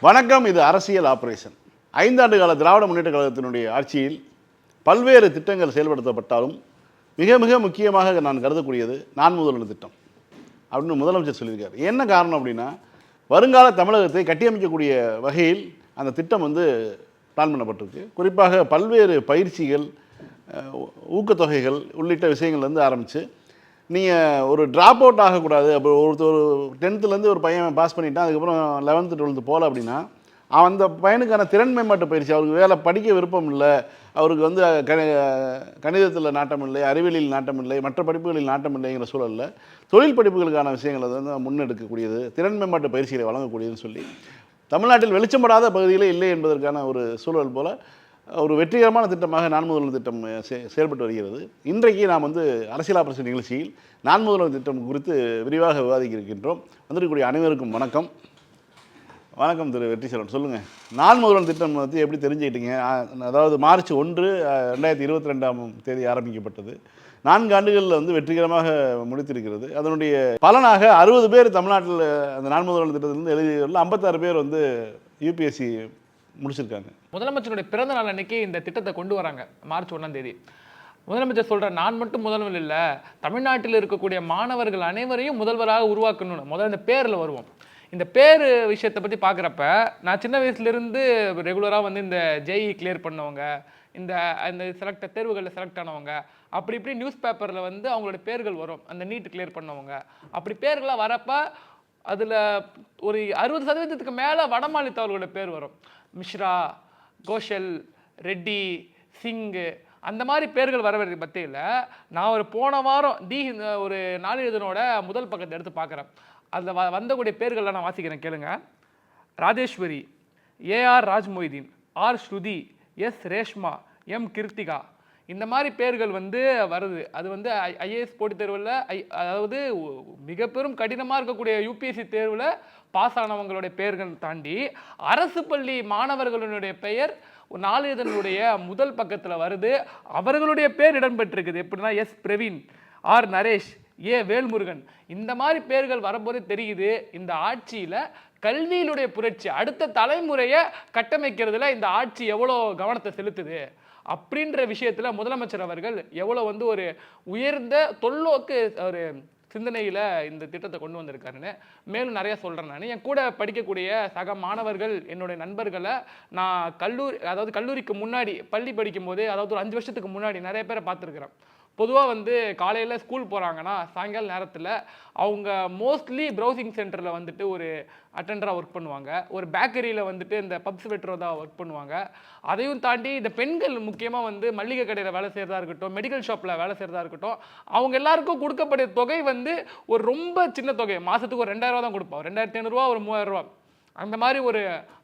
வணக்கம். இது அரசியல் ஆபரேஷன். 5 ஆண்டு கால திராவிட முன்னேற்ற கழகத்தினுடைய ஆட்சியில் பல்வேறு திட்டங்கள் செயல்படுத்தப்பட்டாலும் மிக மிக முக்கியமாக நான் கருதக்கூடியது நான் முதல்வர் திட்டம் அப்படின்னு முதலமைச்சர் சொல்லியிருக்கார். என்ன காரணம் அப்படின்னா, வருங்கால தமிழகத்தை கட்டியமைக்கக்கூடிய வகையில் அந்த திட்டம் பிளான் பண்ணப்பட்டிருக்கு. குறிப்பாக பல்வேறு பயிற்சிகள், ஊக்கத்தொகைகள் உள்ளிட்ட விஷயங்கள்லேருந்து ஆரம்பித்து நீங்கள் ஒரு ட்ராப் அவுட் ஆகக்கூடாது. அப்போ ஒரு 10th ஒரு பையன் பாஸ் பண்ணிட்டான், அதுக்கப்புறம் 11th 12th போகல அப்படின்னா அந்த பையனுக்கான திறன் மேம்பாட்டு பயிற்சி, அவருக்கு வேலை படிக்க விருப்பம் இல்லை, அவருக்கு கணிதத்தில் நாட்டம் இல்லை, அறிவியலில் நாட்டம் இல்லை, மற்ற படிப்புகளில் நாட்டம் இல்லைங்கிற சூழலில் தொழில் படிப்புகளுக்கான விஷயங்களை முன்னெடுக்கக்கூடியது, திறன் மேம்பாட்டு பயிற்சிகளை வழங்கக்கூடியதுன்னு சொல்லி தமிழ்நாட்டில் வெளிச்சப்படாத பகுதிகளே இல்லை என்பதற்கான ஒரு சூழல் போல் ஒரு வெற்றிகரமான திட்டமாக நான் முதல்வர் திட்டம் செயல்பட்டு வருகிறது. இன்றைக்கு நாம் அரசியல் ஆபரேஷன் நிகழ்ச்சியில் நான் முதல்வர் திட்டம் குறித்து விரிவாக விவாதிக்க இருக்கின்றோம். வந்திருக்கக்கூடிய அனைவருக்கும் வணக்கம். வணக்கம் திரு வெற்றிசெல்வன், சொல்லுங்கள், நான் முதல்வர் திட்டம் எப்படி தெரிஞ்சுக்கிட்டீங்க? அதாவது மார்ச் 1, 2022 ஆரம்பிக்கப்பட்டது. 4 ஆண்டுகளில் வெற்றிகரமாக முடித்திருக்கிறது. அதனுடைய பலனாக 60 பேர் தமிழ்நாட்டில் அந்த நான் முதல்வர் திட்டத்திலிருந்து எழுதியவர்கள் 56 பேர் யூபிஎஸ்சி முடிச்சிருக்காங்க. முதலமைச்சருடைய பிறந்த நாள் அன்னைக்கு இந்த திட்டத்தை கொண்டு வராங்க. மார்ச் 1 முதலமைச்சர் சொல்ற, நான் மட்டும் முதல்வர் இல்லை, தமிழ்நாட்டில் இருக்கக்கூடிய மாணவர்கள் அனைவரையும் முதல்வராக உருவாக்கணும்னு. முதல்ல இந்த பேரில் வருவோம். இந்த பேர் விஷயத்தை பற்றி பார்க்குறப்ப, நான் சின்ன வயசுலேருந்து ரெகுலராக இந்த ஜேஇ கிளியர் பண்ணவங்க, இந்த தேர்வுகளில் செலக்ட் ஆனவங்க, அப்படி இப்படி நியூஸ் பேப்பரில் அவங்களோட பேர்கள் வரும். அந்த நீட் கிளியர் பண்ணவங்க அப்படி பேர்களாக வரப்ப அதில் ஒரு 60% மேலே வடமாநிலத்தவர்களோட பேர் வரும். மிஸ்ரா, கோஷல், ரெட்டி, சிங்கு, அந்த மாதிரி பேர்கள் வரவேற்க பற்றியில் நான் போன வாரம் ஒரு நாளிதழோட முதல் பக்கத்தை எடுத்து பார்க்குறேன். அதில் வந்தக்கூடிய பேர்கள்லாம் நான் வாசிக்கிறேன், கேளுங்க. ராஜேஸ்வரி, ஏஆர் ராஜ்மொய்தீன், ஆர் ஸ்ருதி, எஸ் ரேஷ்மா, எம் கிருத்திகா, இந்த மாதிரி பேர்கள் வருது. அது ஐஏஎஸ் போட்டித் தேர்வில், அதாவது மிக பெரும் கடினமாக இருக்கக்கூடிய யூபிஎஸ்சி தேர்வில் பாஸ் ஆனவங்களுடைய பெயர்கள் தாண்டி அரசு பள்ளி மாணவர்களுடைய பெயர் நாளிதழுடைய முதல் பக்கத்தில் வருது. அவர்களுடைய பேர் இடம்பெற்றிருக்குது. எப்படின்னா எஸ் பிரவீன், ஆர் நரேஷ், ஏ வேல்முருகன், இந்த மாதிரி பேர்கள் வரும்போதே தெரியுது இந்த ஆட்சியில் கல்வியினுடைய புரட்சி, அடுத்த தலைமுறையை கட்டமைக்கிறதுல இந்த ஆட்சி எவ்வளோ கவனத்தை செலுத்துது அப்படின்ற விஷயத்தில் முதலமைச்சர் அவர்கள் எவ்வளோ ஒரு உயர்ந்த தொல்நோக்கு ஒரு சிந்தனையில் இந்த திட்டத்தை கொண்டு வந்திருக்காருன்னு மேலும் நிறையா சொல்கிறேன். நான் என் கூட படிக்கக்கூடிய சக மாணவர்கள், என்னுடைய நண்பர்களை நான் கல்லூரிக்கு முன்னாடி பள்ளி படிக்கும் போது, அதாவது ஒரு 5 வருஷத்துக்கு முன்னாடி நிறைய பேரை பார்த்துருக்குறேன். பொதுவாக காலையில் ஸ்கூல் போகிறாங்கன்னா சாயங்கால நேரத்தில் அவங்க மோஸ்ட்லி ப்ரௌசிங் சென்டரில் ஒரு அட்டெண்டராக ஒர்க் பண்ணுவாங்க, ஒரு பேக்கரியில் இந்த பப்ஸ் வெட்டுறதாக ஒர்க் பண்ணுவாங்க. அதையும் தாண்டி இந்த பெண்கள் முக்கியமாக மளிகை கடையில் வேலை செய்கிறதா இருக்கட்டும், மெடிக்கல் ஷாப்பில் வேலை செய்கிறதா இருக்கட்டும், அவங்க எல்லாருக்கும் கொடுக்கக்கூடிய தொகை ஒரு ரொம்ப சின்ன தொகை. மாதத்துக்கு ஒரு 2000 தான் கொடுப்போம், 2500 ஒரு 3000. அந்த மாதிரி ஒரு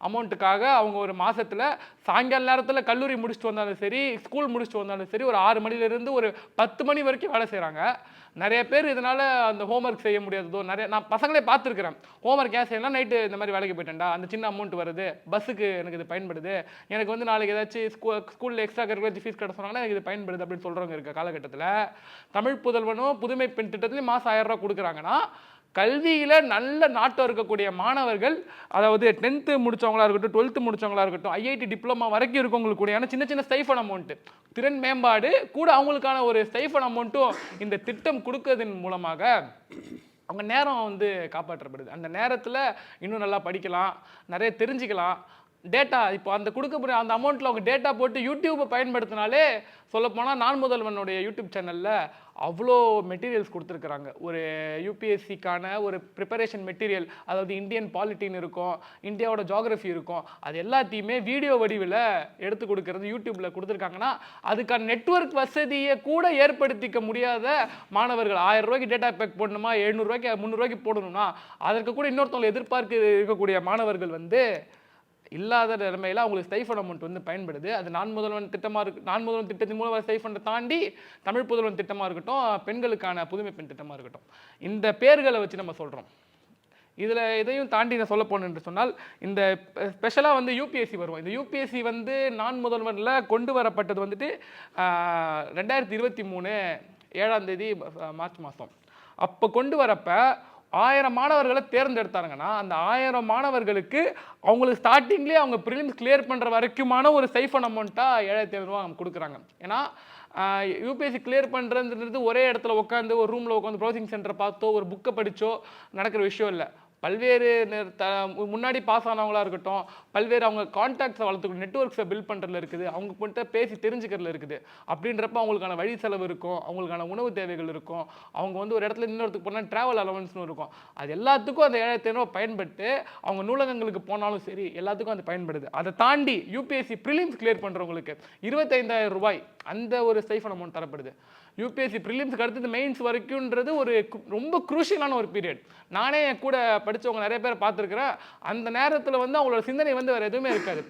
அமௌண்ட்டுக்காக அவங்க ஒரு மாதத்தில் சாயங்கால நேரத்தில் கல்லூரி முடிச்சுட்டு வந்தாலும் சரி, ஸ்கூல் முடிச்சுட்டு வந்தாலும் சரி, ஒரு 6 மணிலேருந்து ஒரு 10 மணி வரைக்கும் வேலை செய்கிறாங்க. நிறைய பேர் இதனால் அந்த ஹோம்ஒர்க் செய்ய முடியாததோ, நான் பசங்களே பார்த்துருக்குறேன். ஹோம்ஒர்க் ஏன் செய்யலாம், நைட்டு இந்த மாதிரி வேலைக்கு போயிட்டேன்டா, அந்த சின்ன அமௌண்ட் வருது, பஸ்ஸுக்கு எனக்கு இது பயன்படுது, எனக்கு நாளைக்கு ஏதாச்சும் ஸ்கூலில் எக்ஸ்ட்ரா கரிக்குலர் ஃபீஸ் கட்ட சொன்னாங்கன்னா எனக்கு இது பயன்படுது அப்படின்னு சொல்கிறவங்க இருக்க காலகட்டத்தில் தமிழ் புதல்வனும் புதுமை பெண் திட்டத்துலேயும் மாதம் 1000 ரூபா கொடுக்குறாங்கன்னா, கல்வியில் நல்ல நாட்டம் இருக்கக்கூடிய மாணவர்கள், அதாவது 10th முடித்தவங்களா இருக்கட்டும், 12th முடித்தவங்களா இருக்கட்டும், ஐஐடி டிப்ளமா வரைக்கும் இருக்கவங்களுக்கு கூடியான சின்ன சின்ன ஸ்டைஃபன் அமௌண்ட்டு, திறன் மேம்பாடு கூட அவங்களுக்கான ஒரு ஸ்டைஃபன் அமௌண்ட்டும் இந்த திட்டம் கொடுக்கறதன் மூலமாக அவங்க நேரம் காப்பாற்றப்படுது. அந்த நேரத்தில் இன்னும் நல்லா படிக்கலாம், நிறைய தெரிஞ்சுக்கலாம். டேட்டா இப்போ அந்த கொடுக்கக்கூடிய அந்த அமௌண்ட்டில் அவங்க டேட்டா போட்டு யூடியூப்பை பயன்படுத்தினாலே, சொல்லப்போனால் நான் முதல்வனுடைய யூடியூப் சேனலில் அவ்வளோ மெட்டீரியல்ஸ் கொடுத்துருக்குறாங்க. ஒரு யூபிஎஸ்சிக்கான ஒரு ப்ரிப்பரேஷன் மெட்டீரியல், அதாவது இந்தியன் பாலிட்டின்னு இருக்கும், இந்தியாவோட ஜியாகிரஃபி இருக்கும், அது எல்லாத்தையுமே வீடியோ வடிவில் எடுத்து கொடுக்கறது யூடியூப்பில் கொடுத்துருக்காங்கன்னா, அதுக்கான நெட்வொர்க் வசதியை கூட ஏற்படுத்திக்க முடியாத மாணவர்கள் 1000 ரூபாய்க்கு டேட்டா பேக் போடணுமா, 700 ரூபாய்க்கு 300 ரூபாய்க்கு போடணும்னா அதற்கு கூட இன்னொருத்தவங்களை எதிர்பார்க்க இருக்கக்கூடிய மாணவர்கள் இல்லாத நிலைமையில் அவங்களுக்கு ஸ்டைஃபன் அமௌண்ட் பயன்படுது. அது நான் முதல்வன் திட்டமாக இருக்கு, நான் முதல்வன் திட்டத்தின் மூலம் வர ஸ்டைஃபண்டை தாண்டி தமிழ் புதல்வன் திட்டமாக இருக்கட்டும், பெண்களுக்கான புதுமை பெண் திட்டமாக இருக்கட்டும், இந்த பேர்களை வச்சு நம்ம சொல்கிறோம். இதில் இதையும் தாண்டி நான் சொல்ல போனேன் என்று சொன்னால், இந்த ஸ்பெஷலாக யூபிஎஸ்சி வருவோம். இந்த யூபிஎஸ்சி நான் முதல்வனில் கொண்டு வரப்பட்டது 2023 7ஆம் தேதி மார்ச் மாதம். அப்போ கொண்டு வரப்போ 1000 மாணவர்களை தேர்ந்தெடுத்தாங்கன்னா அந்த 1000 மாணவர்களுக்கு அவங்களுக்கு ஸ்டார்டிங்லேயே அவங்க ப்ரிலிம்ஸ் கிளியர் பண்ணுற வரைக்குமான ஒரு சைஃபன் அமௌண்ட்டாக 7500 ரூபா அவங்க கொடுக்குறாங்க. ஏன்னா யூபிஎஸ்சி கிளியர் பண்ணுறதுன்றது ஒரே இடத்துல உட்காந்து ஒரு ரூமில் உட்காந்து ப்ரௌசிங் சென்டரை பார்த்தோ ஒரு புக்கை படித்தோ நடக்கிற விஷயம் இல்லை. பல்வேறு முன்னாடி பாஸ் ஆனவங்களா இருக்கட்டும், பல்வேறு அவங்க கான்டாக்ட்ஸை வளர்த்துக்கணும், நெட்ஒர்க்ஸை பில்ட் பண்ணுறதுல இருக்குது, அவங்க கிட்ட பேசி தெரிஞ்சுக்கிறதுல இருக்குது. அப்படின்றப்ப அவங்களுக்கான வழி செலவு இருக்கும், அவங்களுக்கான உணவு தேவைகள் இருக்கும், அவங்க வந்து ஒரு இடத்துல இன்னொருத்துக்கு போனால் ட்ராவல் அலவன்ஸ்னு இருக்கும். அது எல்லாத்துக்கும் அந்த 7500 பயன்பட்டு அவங்க நூலகங்களுக்கு போனாலும் சரி எல்லாத்துக்கும் அது பயன்படுது. அதை தாண்டி யூபிஎஸ்சி ப்ரிலிம்ஸ் கிளியர் பண்ணுறவங்களுக்கு 25000 ரூபாய் அந்த ஒரு ஸ்டைஃபன் அமௌண்ட் தரப்படுது. யூபிஎஸ்சி ப்ரிலிம்ஸ்க்கு அடுத்தது மெயின்ஸ் வரைக்கும்ன்றது ஒரு ரொம்ப குரூஷியலான ஒரு பீரியட். நானே கூட படித்தவங்க நிறைய பேர் பார்த்துருக்குறேன். அந்த நேரத்தில் வந்து அவங்களோட சிந்தனை வந்து வேறு எதுவுமே இருக்காது.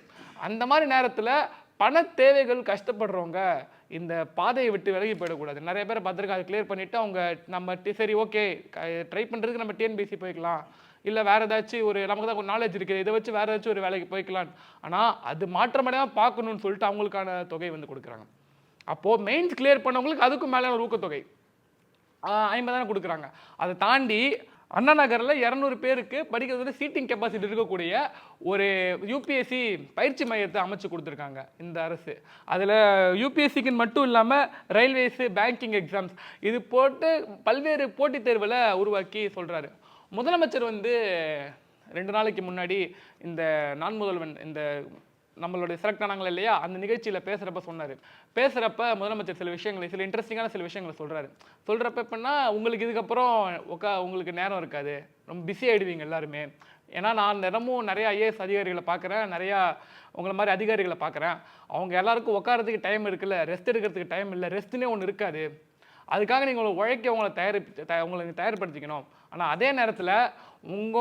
அந்த மாதிரி நேரத்தில் பண தேவைகள் கஷ்டப்படுறவங்க இந்த பாதையை விட்டு விலகி போயிடக்கூடாது. நிறைய பேரை பார்த்துருக்கேன், அதை கிளியர் பண்ணிவிட்டு அவங்க நம்ம சரி ஓகே ட்ரை பண்ணுறதுக்கு நம்ம டிஎன்பிஎஸ்சி போய்க்கலாம், இல்லை வேறு ஏதாச்சும் ஒரு நமக்கு தான் நாலேஜ் இருக்குது இதை வச்சு வேறு ஏதாச்சும் ஒரு வேலைக்கு போய்க்கலாம், ஆனால் அது மாற்றமடையாக பார்க்கணுன்னு சொல்லிட்டு அவங்களுக்கான தொகை வந்து கொடுக்குறாங்க. அப்போது மெயின்ஸ் கிளியர் பண்ணவங்களுக்கு அதுக்கும் மேலே ஒரு ஊக்கத்தொகை 50,000 கொடுக்குறாங்க. அதை தாண்டி அண்ணா நகரில் 200 பேருக்கு படிக்கிறது சீட்டிங் கெப்பாசிட்டி இருக்கக்கூடிய ஒரு யூபிஎஸ்சி பயிற்சி மையத்தை அமைச்சு கொடுத்துருக்காங்க இந்த அரசு. அதில் யூபிஎஸ்சிக்குன்னு மட்டும் இல்லாமல் ரயில்வேஸு, பேங்கிங் எக்ஸாம்ஸ் இது போட்டு பல்வேறு போட்டித் தேர்வில் உருவாக்கி சொல்கிறாரு. முதலமைச்சர் வந்து 2 நாளைக்கு முன்னாடி இந்த நான் முதல்வன் இந்த நம்மளுடைய செலக்ட் ஆனாங்களே இல்லையா, அந்த நிகழ்ச்சியில் பேசுகிறப்ப சொன்னார். பேசுகிறப்ப முதலமைச்சர் சில இன்ட்ரெஸ்டிங்கான சில விஷயங்களை சொல்கிறப்ப எப்படின்னா, உங்களுக்கு இதுக்கப்புறம் உங்களுக்கு நேரம் இருக்காது, ரொம்ப பிஸி ஆகிடுவீங்க எல்லாருமே. ஏன்னா நான் தினமும் நிறைய ஐஏஎஸ் அதிகாரிகளை பார்க்குறேன், நிறையா உங்களை மாதிரி அதிகாரிகளை பார்க்குறேன். அவங்க எல்லாருக்கும் உட்காரத்துக்கு டைம் இருக்குல்ல, ரெஸ்ட் எடுக்கிறதுக்கு டைம் இல்லை, ரெஸ்ட்டுனே ஒன்று இருக்காது. அதுக்காக நீங்கள் உழைக்க உங்களை தயார்படுத்திக்கணும். ஆனால் அதே நேரத்தில்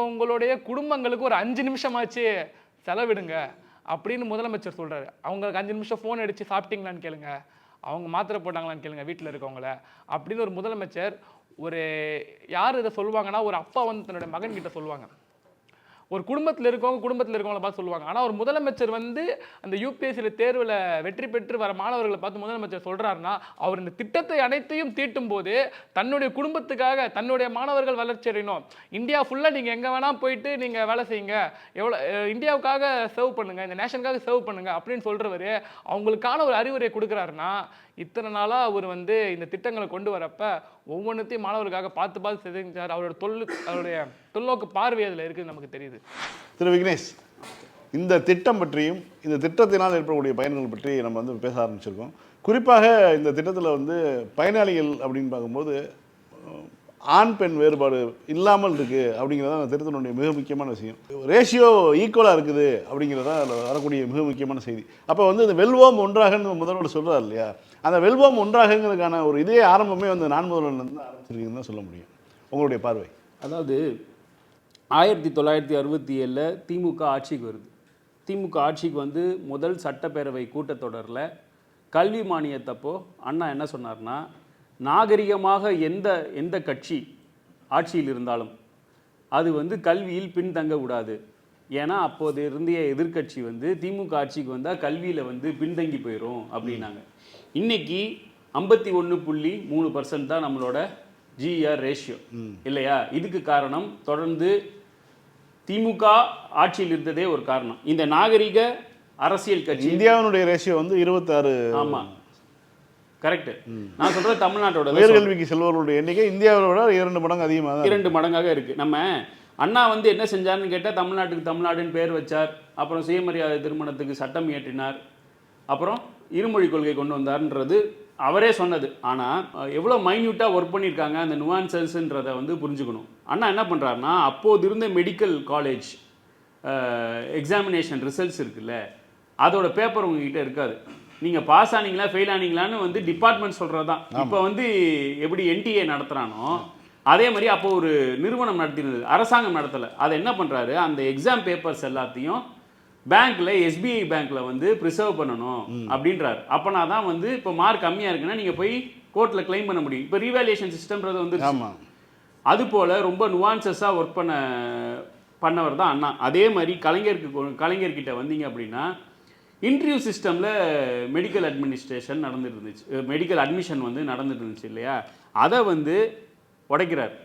உங்களுடைய குடும்பங்களுக்கு ஒரு 5 நிமிஷமாச்சு செலவிடுங்க அப்படின்னு முதலமைச்சர் சொல்கிறாரு. அவங்களுக்கு 5 நிமிஷம் ஃபோன் அடித்து சாப்பிட்டீங்களான்னு கேளுங்க, அவங்க மாத்திரை போட்டாங்களான்னு கேளுங்க வீட்டில் இருக்கவங்கள அப்படின்னு ஒரு முதலமைச்சர். ஒரு யார் இதை சொல்லுவாங்கன்னா, ஒரு அப்பா வந்து தன்னுடைய மகன்கிட்ட சொல்லுவாங்க, ஒரு குடும்பத்தில் இருக்கவங்கள பார்த்து சொல்லுவாங்க. ஆனால் ஒரு முதலமைச்சர் வந்து அந்த யூபிஎஸ்சியில் தேர்வில் வெற்றி பெற்று வர மாணவர்களை பார்த்து முதலமைச்சர் சொல்கிறாருன்னா, அவர் இந்த திட்டத்தை அனைத்தையும் தீட்டும் போது தன்னுடைய குடும்பத்துக்காக தன்னுடைய மாணவர்கள் வளர்ச்சி அடையணும், இந்தியா ஃபுல்லாக நீங்கள் எங்கே வேணால் போயிட்டு நீங்கள் வேலை செய்யுங்க, எவ்வளோ இந்தியாவுக்காக சர்வ் பண்ணுங்கள், இந்த நேஷனுக்காக சர்வ் பண்ணுங்கள் அப்படின்னு சொல்கிறவர் அவங்களுக்கான ஒரு அறிவுரை கொடுக்குறாருன்னா, இத்தனை நாளாக அவர் வந்து இந்த திட்டங்களை கொண்டு வரப்ப ஒவ்வொன்றுத்தையும் மாணவர்களுக்காக பார்த்து செஞ்சார். அவருடைய தொல்நோக்கு பார்வை அதில் இருக்குது நமக்கு தெரியுது. திரு விக்னேஷ், இந்த திட்டம் பற்றியும் இந்த திட்டத்தினால் ஏற்படக்கூடிய பயன்கள் பற்றி நம்ம வந்து பேச ஆரம்பிச்சிருக்கோம். குறிப்பாக இந்த திட்டத்தில் வந்து பயனாளிகள் அப்படின்னு பார்க்கும்போது ஆண் பெண் வேறுபாடு இல்லாமல் இருக்குது அப்படிங்கிறது அந்த திட்டத்தினுடைய மிக முக்கியமான விஷயம். ரேஷியோ ஈக்குவலாக இருக்குது அப்படிங்கிறதா அதில் வரக்கூடிய மிக முக்கியமான செய்தி. அப்போ வந்து இந்த வெல்வோம் ஒன்றாகன்னு முதல்வர் சொல்கிறார் இல்லையா, அந்த வெல்வோம் ஒன்றாகங்கிறதுக்கான ஒரு இதே ஆரம்பமே வந்து நான் முதல்வர்லேருந்து ஆரம்பிச்சிருக்கீங்கன்னு தான் சொல்ல முடியும். உங்களுடைய பார்வை? அதாவது 1967 திமுக ஆட்சிக்கு வருது. திமுக ஆட்சிக்கு வந்து முதல் சட்டப்பேரவை கூட்டத்தொடரில் கல்வி மானியத்தப்போ அண்ணா என்ன சொன்னார்னா, நாகரிகமாக எந்த கட்சி ஆட்சியில் இருந்தாலும் அது வந்து கல்வியில் பின்தங்க விடாது. ஏன்னா அப்போது இருந்த எதிர்கட்சி வந்து திமுக ஆட்சிக்கு வந்தால் கல்வியில் வந்து பின்தங்கி போயிடும் அப்படின்னாங்க. இன்னைக்கு 51.3% தான் நம்மளோட ஜிஆர் ரேஷியோ இல்லையா? இதுக்கு காரணம் தொடர்ந்து திமுக ஆட்சியில் இருந்ததே ஒரு காரணம். இந்த நாகரிக அரசியல் கட்சி இந்தியாவினுடைய ரேஷியோ வந்து 26. ஆமாம், கரெக்ட். நான் சொல்றது தமிழ்நாட்டோட உயர்கல்விக்கு செல்வர்களுடைய எண்ணிக்கை இந்தியாவை விட 2 மடங்கு அதிகமாக 2 மடங்காக இருக்கு. நம்ம அண்ணா வந்து என்ன செஞ்சார்னு கேட்டால், தமிழ்நாட்டுக்கு தமிழ்நாடுன்னு பேர் வச்சார், அப்புறம் சுயமரியாதை திருமணத்துக்கு சட்டம் இயற்றினார், அப்புறம் இருமொழி கொள்கை கொண்டு வந்தார்ன்றது அவரே சொன்னது. ஆனால் எவ்வளோ மைன்யூட்டாக ஒர்க் பண்ணியிருக்காங்க அந்த நுவான்சஸ்ன்றதை வந்து புரிஞ்சுக்கணும். அண்ணா என்ன பண்ணுறாருனா, அப்போது இருந்த மெடிக்கல் காலேஜ் எக்ஸாமினேஷன் ரிசல்ட்ஸ் இருக்குல்ல, அதோட பேப்பர் உங்ககிட்ட இருக்காது. நீங்கள் பாஸ் ஆனீங்களா ஃபெயில் ஆனீங்களான்னு வந்து டிபார்ட்மெண்ட் சொல்கிறது தான். இப்போ வந்து எப்படி என்டிஏ நடத்துகிறானோ அதே மாதிரி அப்போ ஒரு நிறுவனம் நடத்தினது, அரசாங்கம் நடத்தலை. அதை என்ன பண்ணுறாரு, அந்த எக்ஸாம் பேப்பர்ஸ் எல்லாத்தையும் பேங்க்கில், எஸ்பிஐ பேங்க்கில் வந்து ப்ரிசர்வ் பண்ணணும் அப்படின்றாரு. அப்போனா தான் வந்து இப்போ மார்க் கம்மியாக இருக்குன்னா நீங்கள் போய் கோர்ட்டில் கிளைம் பண்ண முடியும். இப்போ ரீவேல்யூஷன் சிஸ்டம்ன்றது வந்து அது போல் ரொம்ப நுவான்சஸாக ஒர்க் பண்ணவர் தான் அண்ணா. அதே மாதிரி கலைஞர்கிட்ட வந்தீங்க அப்படின்னா இன்டர்வியூ சிஸ்டமில் மெடிக்கல் அட்மினிஸ்ட்ரேஷன் நடந்துட்டு இருந்துச்சு, மெடிக்கல் அட்மிஷன் வந்து நடந்துட்டு இருந்துச்சு இல்லையா, அதை வந்து உடைக்கிறார்.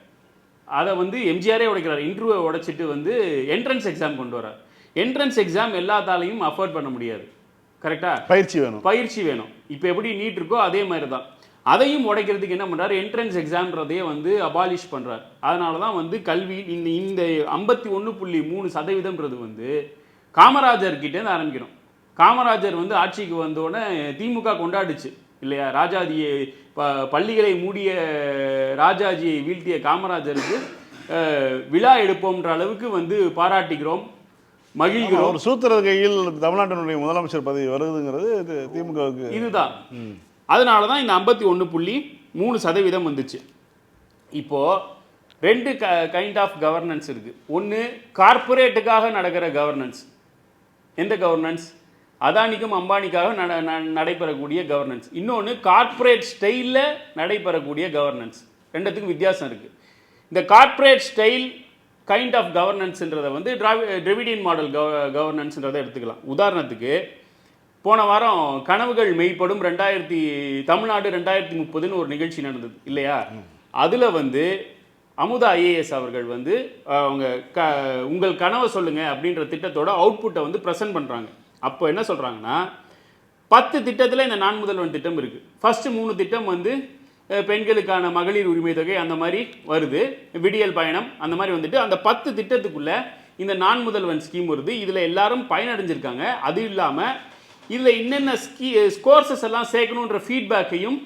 அதை வந்து எம்ஜிஆரே உடைக்கிறார். இன்டர்வியூவை உடைச்சிட்டு வந்து என்ட்ரன்ஸ் எக்ஸாம் கொண்டு வரார். என்ட்ரன்ஸ் எக்ஸாம் எல்லாத்தாலையும் அஃபோர்ட் பண்ண முடியாது. கரெக்டாக பயிற்சி வேணும். இப்போ எப்படி நீட் இருக்கோ அதே மாதிரி தான். அதையும் உடைக்கிறதுக்கு என்ன பண்ணுறாரு, என்ட்ரன்ஸ் எக்ஸாம்ன்றதையே வந்து அபாலிஷ் பண்ணுறார். அதனால தான் வந்து கல்வி இந்த 51.3% வந்து காமராஜர்கிட்டேருந்து ஆரம்பிக்கிறோம். காமராஜர் வந்து ஆட்சிக்கு வந்தோடனே திமுக கொண்டாடுச்சு இல்லையா, ராஜாஜியை பள்ளிகளை மூடிய ராஜாஜியை வீழ்த்திய காமராஜருக்கு விழா எடுப்போம்ன்ற அளவுக்கு வந்து பாராட்டுகிறோம், மகிழ்கிறோம். ஒரு சூத்திர கையில் தமிழ்நாட்டினுடைய முதலமைச்சர் பதவி வருதுங்கிறது திமுகவுக்கு இதுதான். அதனால தான் இந்த 51.3% வந்துச்சு. இப்போது 2 கைண்ட் ஆஃப் கவர்னன்ஸ் இருக்குது. ஒன்று கார்பரேட்டுக்காக நடக்கிற கவர்னன்ஸ். எந்த கவர்னன்ஸ்? அதானிக்கும் அம்பானிக்காக நடைபெறக்கூடிய கவர்னன்ஸ். இன்னொன்று கார்ப்பரேட் ஸ்டைலில் நடைபெறக்கூடிய கவர்னன்ஸ். ரெண்டுத்துக்கும் வித்தியாசம் இருக்குது. இந்த கார்ப்பரேட் ஸ்டைல் கைண்ட் ஆஃப் கவர்னன்ஸ்ன்றதை வந்து டிராவிடியன் மாடல் கவர்னன்ஸ்ன்றதை எடுத்துக்கலாம். உதாரணத்துக்கு போன வாரம் கனவுகள் மெய்ப்படும் தமிழ்நாடு 2030ன்னு ஒரு நிகழ்ச்சி நடந்தது இல்லையா. அதில் வந்து அமுதா IAS அவர்கள் வந்து அவங்க உங்கள் கனவை சொல்லுங்கள் அப்படின்ற திட்டத்தோட அவுட்புட்டை வந்து ப்ரெசென்ட் பண்ணுறாங்க. அப்போ என்ன சொல்கிறாங்கன்னா 10 திட்டத்தில் இந்த நான் முதல்வன் திட்டம் இருக்குது. ஃபஸ்ட்டு 3 திட்டம் வந்து பெண்களுக்கான மகளிர் உரிமை தொகை அந்த மாதிரி வருது, விடியல் பயணம் அந்த மாதிரி வந்துட்டு அந்த 10 திட்டத்துக்குள்ளே இந்த நான் முதல்வன் ஸ்கீம் வருது. இதில் எல்லாரும் பயனடைஞ்சிருக்காங்க. அது இல்லாமல் இதில் என்னென்ன கோர்சஸ் எல்லாம் சேர்க்கணுன்ற ஃபீட்பேக்கையும்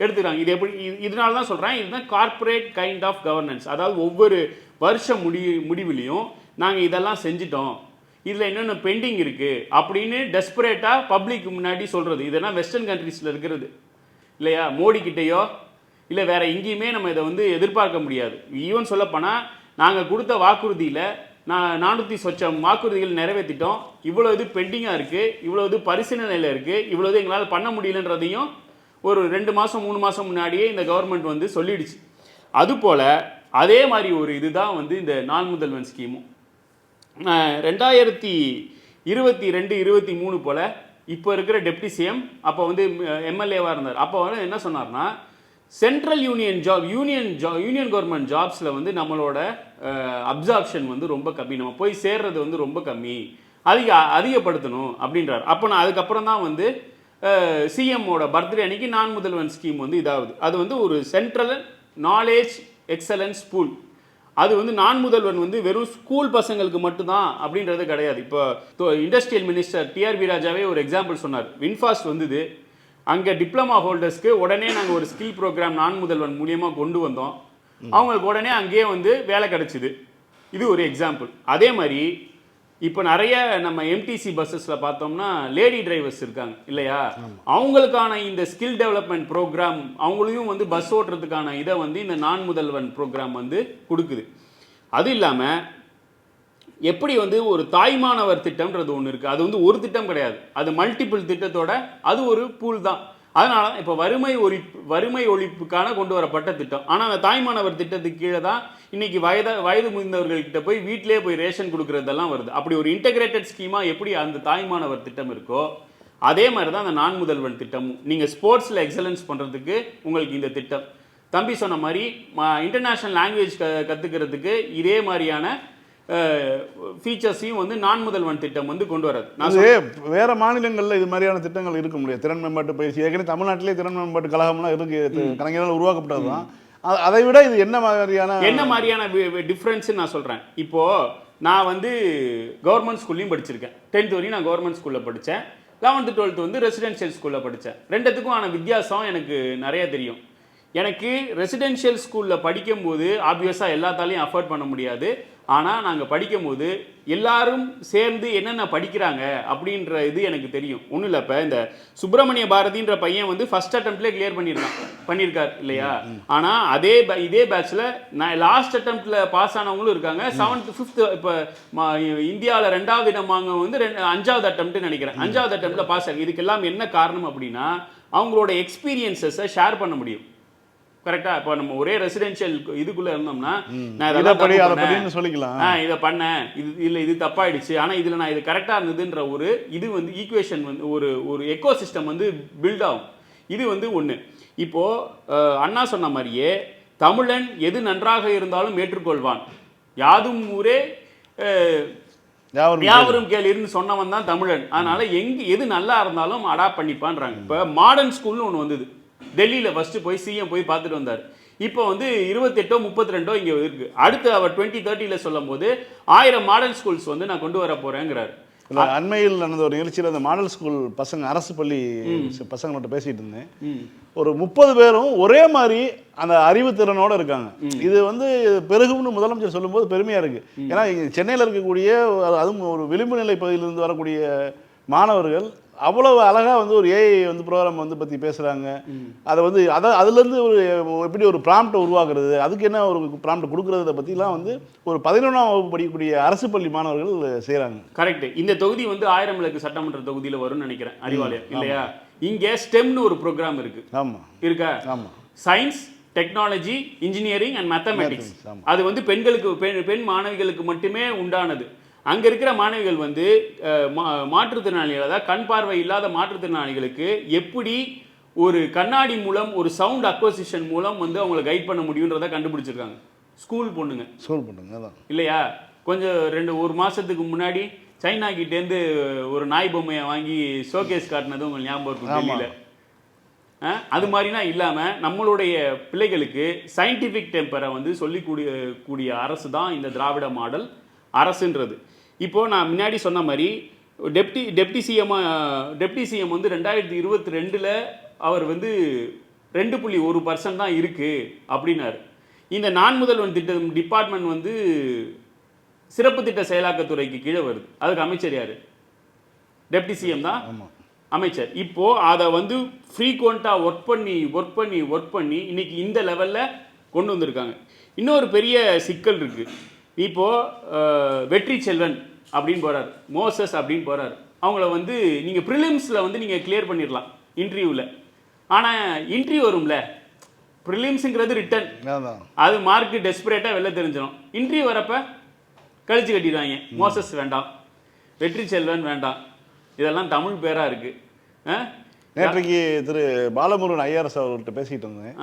எடுத்துக்கிறாங்க. இது எப்படி, இதனால தான் சொல்கிறேன், இதுதான் கார்ப்பரேட் கைண்ட் ஆஃப் கவர்னன்ஸ். அதாவது ஒவ்வொரு வருஷம் முடிவுலையும் நாங்கள் இதெல்லாம் செஞ்சிட்டோம், இதில் என்னென்ன பெண்டிங் இருக்குது அப்படின்னு டெஸ்பரேட்டாக பப்ளிக் முன்னாடி சொல்கிறது. இதெல்லாம் வெஸ்டர்ன் கண்ட்ரீஸில் இருக்கிறது இல்லையா. மோடி கிட்டேயோ இல்லை வேறு எங்கேயுமே நம்ம இதை வந்து எதிர்பார்க்க முடியாது. ஈவன் சொல்லப்போனால் நாங்கள் கொடுத்த வாக்குறுதியில் 400 சொச்சம் வாக்குறுதிகள் நிறைவேற்றிட்டோம், இவ்வளோ இது பெண்டிங்காக இருக்குது, இவ்வளோ இது பரிசீலனையில் இருக்குது, இவ்வளோ இது எங்களால் பண்ண முடியலன்றதையும் ஒரு 2 மாதம் 3 மாதம் முன்னாடியே இந்த கவர்மெண்ட் வந்து சொல்லிடுச்சு. அதுபோல் அதே மாதிரி ஒரு இதுதான் வந்து இந்த நான் முதல்வன் ஸ்கீமும். 2022-23 போல் இப்போ இருக்கிற டெப்டி சிஎம் அப்போ வந்து MLA-வாக இருந்தார். அப்போ வந்து என்ன சொன்னார்னா, சென்ட்ரல் யூனியன் கவர்மெண்ட் ஜாப்ஸில் வந்து நம்மளோட அப்சார்ப்ஷன் வந்து ரொம்ப கம்மி, நம்ம போய் சேர்றது வந்து ரொம்ப கம்மி, அதிகப்படுத்தணும் அப்படின்றார். அப்போ நான் அதுக்கப்புறம் தான் வந்து சிஎம்மோட பர்த்டே அன்னைக்கு நான் முதல்வன் ஸ்கீம் வந்து இதாகுது. அது வந்து ஒரு சென்ட்ரல் நாலேஜ் எக்ஸலன்ஸ் ஸ்கூல். அது வந்து நான் முதல்வன் வந்து வெறும் ஸ்கூல் பசங்களுக்கு மட்டும்தான் அப்படின்றது கிடையாது. இப்போ இண்டஸ்ட்ரியல் மினிஸ்டர் TRV ராஜாவே ஒரு எக்ஸாம்பிள் சொன்னார். வின்ஃபாஸ்ட் வந்தது, அங்கே டிப்ளமா ஹோல்டர்ஸ்க்கு உடனே நாங்கள் ஒரு ஸ்கில் ப்ரோக்ராம் நான் முதல்வன் மூலியமாக கொண்டு வந்தோம், அவங்களுக்கு உடனே அங்கேயே வந்து வேலை கிடச்சிது. இது ஒரு எக்ஸாம்பிள். அதே மாதிரி இப்போ நிறைய நம்ம MTC பஸ்ஸஸில் பார்த்தோம்னா லேடி டிரைவர்ஸ் இருக்காங்க இல்லையா, அவங்களுக்கான இந்த ஸ்கில் டெவலப்மெண்ட் ப்ரோக்ராம் அவங்களையும் வந்து பஸ் ஓட்டுறதுக்கான இதை வந்து இந்த நான் முதல்வன் ப்ரோக்ராம் வந்து கொடுக்குது. அது இல்லாமல் எப்படி வந்து ஒரு தாய்மானவர் திட்டம்ன்றது ஒன்று இருக்குது. அது வந்து ஒரு திட்டம் கிடையாது, அது மல்டிபிள் திட்டத்தோட அது ஒரு பூல் தான். அதனால தான் இப்போ வறுமை ஒழிப்புக்கான கொண்டு வரப்பட்ட திட்டம். ஆனால் அந்த தாய்மானவர் திட்டத்துக்கு கீழே தான் இன்னைக்கு வயது முதிர்ந்தவர்கள்கிட்ட போய் வீட்டிலே போய் ரேஷன் கொடுக்குறதெல்லாம் வருது. அப்படி ஒரு இன்டெகிரேட்டட் ஸ்கீமாக எப்படி அந்த தாய்மானவர் திட்டம் இருக்கோ அதே மாதிரி தான் அந்த நான் முதல்வன் திட்டமும். நீங்கள் ஸ்போர்ட்ஸில் எக்ஸலன்ஸ் பண்ணுறதுக்கு உங்களுக்கு இந்த திட்டம், தம்பி சொன்ன மாதிரி இன்டர்நேஷ்னல் லாங்குவேஜ் கற்றுக்கிறதுக்கு இதே மாதிரியான ஃபீச்சர்ஸையும் வந்து நான் முதல்வன் திட்டம் வந்து கொண்டு வராது. வேற மாநிலங்களில் இது மாதிரியான திட்டங்கள் இருக்க முடியாது. திறன் மேம்பாட்டு பயிற்சி ஏற்கனவே தமிழ்நாட்டிலே திறன் மேம்பாட்டு கழகம்லாம் இருக்கு, கலைஞரால் உருவாக்கப்பட்டது தான். அதை விட இது என்ன மாதிரியான டிஃப்ரென்ஸ் நான் சொல்கிறேன். இப்போது நான் வந்து கவர்மெண்ட் ஸ்கூல்லையும் படிச்சிருக்கேன். 10th வரையும் நான் கவர்மெண்ட் ஸ்கூலில் படித்தேன். 11th 12th வந்து ரெசிடென்ஷியல் ஸ்கூலில் படித்தேன். ரெண்டுத்துக்கும் ஆன வித்தியாசம் எனக்கு நிறைய தெரியும். எனக்கு ரெசிடென்ஷியல் ஸ்கூலில் படிக்கும்போது ஆப்வியஸாக எல்லாத்தாலையும் அஃபோர்ட் பண்ண முடியாது. ஆனால் நாங்கள் படிக்கும்போது எல்லாரும் சேர்ந்து என்னென்ன படிக்கிறாங்க அப்படின்ற இது எனக்கு தெரியும். ஒன்றும் இல்லை, இப்போ இந்த சுப்பிரமணிய பாரதின்ற பையன் வந்து ஃபர்ஸ்ட் அட்டெம்ப்ட்லேயே கிளியர் பண்ணியிருக்கார் இல்லையா. ஆனால் இதே பேட்சில் நான் லாஸ்ட் அட்டெம்ப்டில் பாஸ் ஆனவங்களும் இருக்காங்க. 7th 5th இப்போ இந்தியாவில் 2வது இடம் வாங்க வந்து 5வது அட்டெம்ப்ட்னு நினைக்கிறேன். 5வது அட்டெம்ப்டில் பாஸ் ஆகி. இதுக்கெல்லாம் என்ன காரணம் அப்படின்னா அவங்களோட எக்ஸ்பீரியன்ஸஸை ஷேர் பண்ண முடியும். கரெக்டா? இப்போ நம்ம ஒரே ரெசிடென்ஷியல் இதுக்குள்ள இருந்தோம்னா நான் சொல்லிக்கலாம், இதை பண்ணேன், இது தப்பாயிடுச்சு, ஆனால் இதில் நான் இது கரெக்டாக இருந்ததுன்ற ஒரு இது வந்து ஈக்குவேஷன் வந்து ஒரு எக்கோசிஸ்டம் வந்து பில்ட் ஆகும். இது வந்து ஒன்று. இப்போது அண்ணா சொன்ன மாதிரியே தமிழன் எது நன்றாக இருந்தாலும் ஏற்றுக்கொள்வான், யாதும் ஊரே யாவரும் கேள்வின்னு சொன்னவன் தான் தமிழன். அதனால எது நல்லா இருந்தாலும் அடாப்ட் பண்ணிப்பான்றாங்க. இப்போ மாடர்ன் ஸ்கூல்னு ஒன்று வந்தது, டெல்லியில் ஃபர்ஸ்ட் போய் சிஎம் போய் பார்த்துட்டு வந்தார். இப்போ வந்து 28 32 இங்கே இருக்கு. அடுத்து அவர் 2030 சொல்லும் போது 1000 மாடர்ன் ஸ்கூல்ஸ் வந்து நான் கொண்டு வர போறேங்கிறாரு. அண்மையில் நடந்த ஒரு நிகழ்ச்சியில் அந்த மாடல் ஸ்கூல் பசங்க, அரசு பள்ளி பசங்கள்கிட்ட பேசிட்டு இருந்தேன். ஒரு 30 பேரும் ஒரே மாதிரி அந்த அறிவுத்திறனோட இருக்காங்க. இது வந்து பெருகும்னு முதலமைச்சர் சொல்லும்போது பெருமையா இருக்கு. ஏன்னா சென்னையில் இருக்கக்கூடிய அதுவும் ஒரு விளிம்பு நிலை பகுதியிலிருந்து வரக்கூடிய மாணவர்கள் அவ்வளவு அழகா வந்து ஒரு ஏஐ வந்து ப்ரோக்ராம் வந்து பற்றி பேசுகிறாங்க. அதை வந்து அதுலேருந்து ஒரு எப்படி ஒரு ப்ராம்ப்டை உருவாக்குறது, அதுக்கு என்ன ஒரு ப்ராம்ப்டை கொடுக்குறத பற்றிலாம் வந்து ஒரு 11ஆம் வகுப்பு படிக்கக்கூடிய அரசு பள்ளி மாணவர்கள் செய்கிறாங்க. கரெக்ட். இந்த தொகுதி வந்து 1000 விளக்கு சட்டமன்ற தொகுதியில் வரும்னு நினைக்கிறேன், அறிவாலயம் இல்லையா? இங்கே ஸ்டெம்னு ஒரு ப்ரோக்ராம் இருக்கு. ஆமாம், இருக்கா? ஆமாம். Science, technology, engineering and mathematics. அது வந்து பெண் மாணவிகளுக்கு மட்டுமே உண்டானது. அங்க இருக்கிற மாணவிகள் வந்து மாற்றுத்திறனாளிகள், அதாவது கண் பார்வை இல்லாத மாற்றுத்திறனாளிகளுக்கு எப்படி ஒரு கண்ணாடி மூலம் ஒரு சவுண்ட் அக்வசிஷன் மூலம் வந்து அவங்களை கைட் பண்ண முடியுன்றதை கண்டுபிடிச்சிருக்காங்க. ஸ்கூல் பொண்ணுங்க தான் இல்லையா? கொஞ்சம் ஒரு மாசத்துக்கு முன்னாடி சைனா கிட்டேருந்து ஒரு நாய் பொம்மையை வாங்கி ஷோகேஸ் காட்டினது உங்களுக்கு ஞாபகம் இருக்கும் டெல்லியில். அது மாதிரிலாம் இல்லாமல் நம்மளுடைய பிள்ளைகளுக்கு சயின்டிஃபிக் டெம்பரை வந்து சொல்லிக்கூடிய அரசு தான் இந்த திராவிட மாடல் அரசுன்றது. இப்போது நான் முன்னாடி சொன்ன மாதிரி டெப்டி சிஎம் வந்து 2022 அவர் வந்து 2.1% தான் இருக்குது அப்படின்னாரு. இந்த நான் முதல்வன் திட்டம் டிபார்ட்மெண்ட் வந்து சிறப்பு திட்ட செயலாக்கத்துறைக்கு கீழே வருது. அதுக்கு அமைச்சர் யார்? டெப்டி சிஎம் தான் அமைச்சர். இப்போது அதை வந்து ஃப்ரீக்வெண்ட்டாக ஒர்க் பண்ணி இன்னைக்கு இந்த லெவலில் கொண்டு வந்திருக்காங்க. இன்னொரு பெரிய சிக்கல் இருக்குது. இப்போது வெற்றி செல்வன் அப்படின்னு போகிறார், மோசஸ் அப்படின்னு போகிறார். அவங்கள வந்து நீங்கள் ப்ரிலிம்ஸில் வந்து நீங்கள் கிளியர் பண்ணிடலாம் இன்டர்வியூவில். ஆனால் இன்டர்வியூ வரும்ல, ப்ரிலிம்ஸுங்கிறது ரிட்டன், அது மார்க்கு டெஸ்பரேட்டாக வெளில தெரிஞ்சிடும். இன்டர்வியூ வரப்போ கழிச்சு கட்டிடுவாங்க. மோசஸ் வேண்டாம், வெற்றி செல்வன் வேண்டாம், இதெல்லாம் தமிழ் பேராக இருக்குது. நேற்றைக்கு திரு பாலமுருகன் ஐஆர்எஸ் அவர்கிட்ட பேசிகிட்டு இருந்தேன்.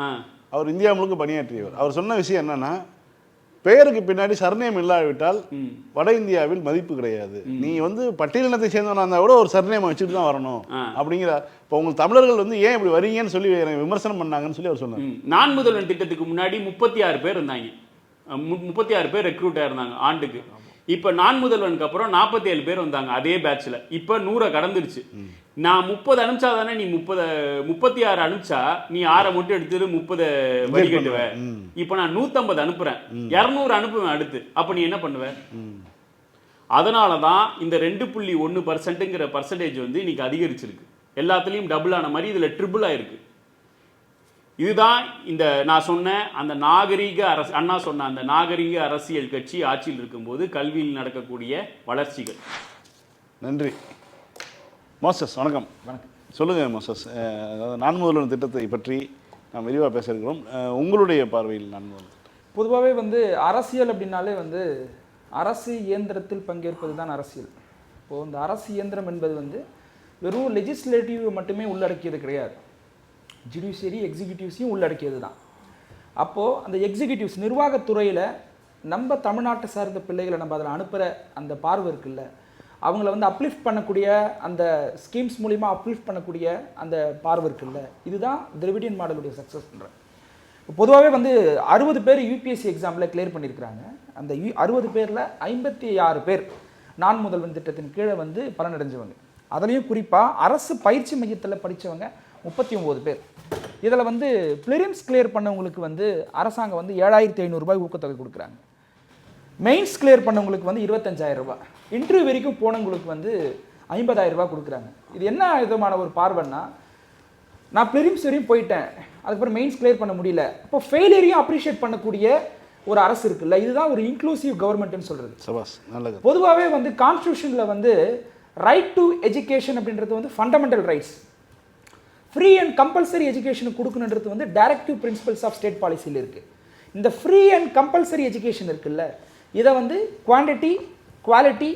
அவர் இந்தியா முழுக்க பணியாற்றியவர். அவர் சொன்ன விஷயம் என்னன்னா, பெயருக்கு பின்னாடி சர்நேம் இல்லாவிட்டால் வட இந்தியாவில் மதிப்பு கிடையாது. நீ வந்து பட்டியலினத்தை சேர்ந்தவனா இருந்தால் கூட ஒரு சர்நேம் வச்சுட்டு தான் வரணும் அப்படிங்கிற. இப்போ உங்களுக்கு தமிழர்கள் வந்து ஏன் இப்படி வரீங்கன்னு சொல்லி விமர்சனம் பண்ணாங்கன்னு சொல்லி அவர் சொன்னார். நான் முதல்வன் திட்டத்துக்கு முன்னாடி 36 பேர் இருந்தாங்க, 36 பேர் ரெக்ரூட்டாக இருந்தாங்க ஆண்டுக்கு. இப்போ நான் முதல்வனுக்கு அப்புறம் 47 பேர் வந்தாங்க அதே பேட்சில். இப்போ 100 கடந்துருச்சு. நான் 30 அனுப்பிச்சா தானே நீ 36 அனுப்பிச்சா நீ 6 மட்டும் எடுத்துட்டு 30 வடிகட்டுவ. இப்போ நான் 150 அனுப்புறேன், 200 அனுப்புவேன் அடுத்து. அப்போ நீ என்ன பண்ணுவ? அதனால தான் இந்த 2.1%ங்கிற பர்சன்டேஜ் வந்து இன்னைக்கு அதிகரிச்சிருக்கு. எல்லாத்துலேயும் டபுள் ஆன மாதிரி இதில் ட்ரிபிள் ஆயிருக்கு. இதுதான் இந்த நான் சொன்ன அந்த நாகரீக அண்ணா சொன்ன அந்த நாகரீக அரசியல் கட்சி ஆட்சியில் இருக்கும்போது கல்வியில் நடக்கக்கூடிய வளர்ச்சிகள். நன்றி மோசஸ். வணக்கம். வணக்கம். சொல்லுங்கள் மோசஸ், அதாவது நான் முதல்வன் திட்டத்தை பற்றி நாம் விரிவாக பேச இருக்கிறோம். உங்களுடைய பார்வையில் நான் முதல்வன் திட்டம் பொதுவாகவே வந்து அரசியல் அப்படின்னாலே வந்து அரசு இயந்திரத்தில் பங்கேற்பது தான் அரசியல். இப்போது இந்த அரசு இயந்திரம் என்பது வந்து வெறும் லெஜிஸ்லேட்டிவ் மட்டுமே உள்ளடக்கியது கிடையாது, ஜுடிஷியரி எக்ஸிக்யூட்டிவ்ஸையும் உள்ளடக்கியது தான். அப்போது அந்த எக்ஸிக்யூட்டிவ்ஸ் நிர்வாகத்துறையில் நம்ம தமிழ்நாட்டை சார்ந்த பிள்ளைகளை நம்ம அதில் அனுப்புகிற அந்த பார்வை இருக்குல்ல, அவங்கள வந்து அப்லிஃப்ட் பண்ணக்கூடிய அந்த ஸ்கீம்ஸ் மூலிமா அப்லிஃப்ட் பண்ணக்கூடிய அந்த பார்வை இருக்குல்ல, இதுதான் திராவிடியன் மாடலுடைய சக்ஸஸ் பண்ணுறேன். பொதுவாகவே வந்து 60 பேர் யூபிஎஸ்சி எக்ஸாமில் கிளியர் பண்ணியிருக்கிறாங்க. அந்த 60 பேரில் 56 பேர் நான் முதல்வன் திட்டத்தின் கீழே வந்து பலனடைஞ்சவங்க. அதுலேயும் குறிப்பாக அரசு பயிற்சி மையத்தில் படித்தவங்க 39 பேர். இதில் வந்து ப்ளிரிம்ஸ் கிளியர் பண்ணவங்களுக்கு வந்து அரசாங்கம் வந்து 7500 ரூபாய் ஊக்கத்தொகை கொடுக்குறாங்க. மெயின்ஸ் கிளியர் பண்ணவங்களுக்கு வந்து 25000 ரூபாய், இன்டர்வியூ வரைக்கும் போனவங்களுக்கு வந்து 50000 ரூபாய் கொடுக்குறாங்க. இது என்ன விதமான ஒரு பார்வைன்னா, நான் ப்ளிரிம்ஸ் வரையும் போயிட்டேன், அதுக்கப்புறம் மெயின்ஸ் கிளியர் பண்ண முடியல, அப்போ ஃபெயிலியரையும் அப்ரிஷியேட் பண்ணக்கூடிய ஒரு அரசு இருக்குல்ல, இதுதான் ஒரு இன்க்ளூசிவ் கவர்மெண்ட்னு சொல்கிறது. பொதுவாகவே வந்து கான்ஸ்டியூஷனில் வந்து ரைட் டு எஜுகேஷன் அப்படின்றது வந்து fundamental rights. Free and compulsory education கொடுக்கணுன்றது வந்து டைரக்டிவ் பிரின்சிபல்ஸ் ஆஃப் ஸ்டேட் பாலிசியில் இருக்குது. இந்த ஃப்ரீ அண்ட் கம்பல்சரி எஜுகேஷன் இருக்குல்ல, இதை வந்து குவான்டிட்டி, குவாலிட்டி,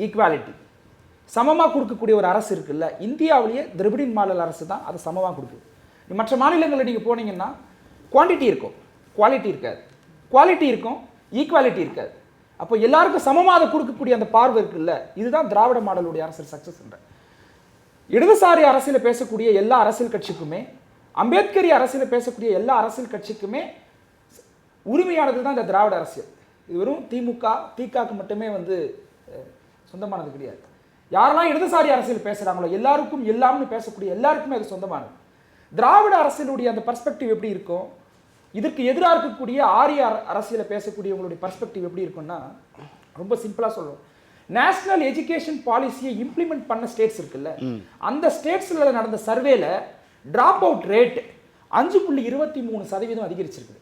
ஈக்குவாலிட்டி சமமாக கொடுக்கக்கூடிய ஒரு அரசு இருக்குல்ல, இந்தியாவிலேயே திராவிடியன் மாடல் அரசு தான் அதை சமமாக கொடுக்குது. மற்ற மாநிலங்களில் நீங்கள் போனீங்கன்னா குவான்டிட்டி இருக்கும், குவாலிட்டி இருக்காது, குவாலிட்டி இருக்கும், ஈக்குவாலிட்டி இருக்காது. அப்போ எல்லாருக்கும் சமமாக அதை கொடுக்கக்கூடிய அந்த பார்வை இருக்குல்ல, இதுதான் திராவிட மாடலுடைய அரசியல் சக்சஸ். இடதுசாரி அரசியல பேசக்கூடிய எல்லா அரசியல் கட்சிக்குமே, அம்பேத்கரி அரசியல பேசக்கூடிய எல்லா அரசியல் கட்சிக்குமே உரிமையானது தான் இந்த திராவிட அரசியல். இது வெறும் திமுக திகாக்கு மட்டுமே வந்து சொந்தமானது கிடையாது. யாரெல்லாம் இடதுசாரி அரசியல் பேசுறாங்களோ எல்லாருக்கும் எல்லாம்னு பேசக்கூடிய எல்லாருக்குமே அது சொந்தமானது. திராவிட அரசியலுடைய அந்த பர்ஸ்பெக்டிவ் எப்படி இருக்கும், இதற்கு எதிராக இருக்கக்கூடிய ஆரிய அரசியலை பேசக்கூடியவங்களுடைய பர்ஸ்பெக்டிவ் எப்படி இருக்கும்னா, ரொம்ப சிம்பிளா சொல்லுவோம். நேஷனல் எஜுகேஷன் பாலிசியை இம்ப்ளிமெண்ட் பண்ண ஸ்டேட்ஸ் இருக்குல்ல, அந்த ஸ்டேட்ஸ்ல நடந்த சர்வேல டிராப் அவுட் ரேட் 5.23% அதிகரிச்சிருக்கு.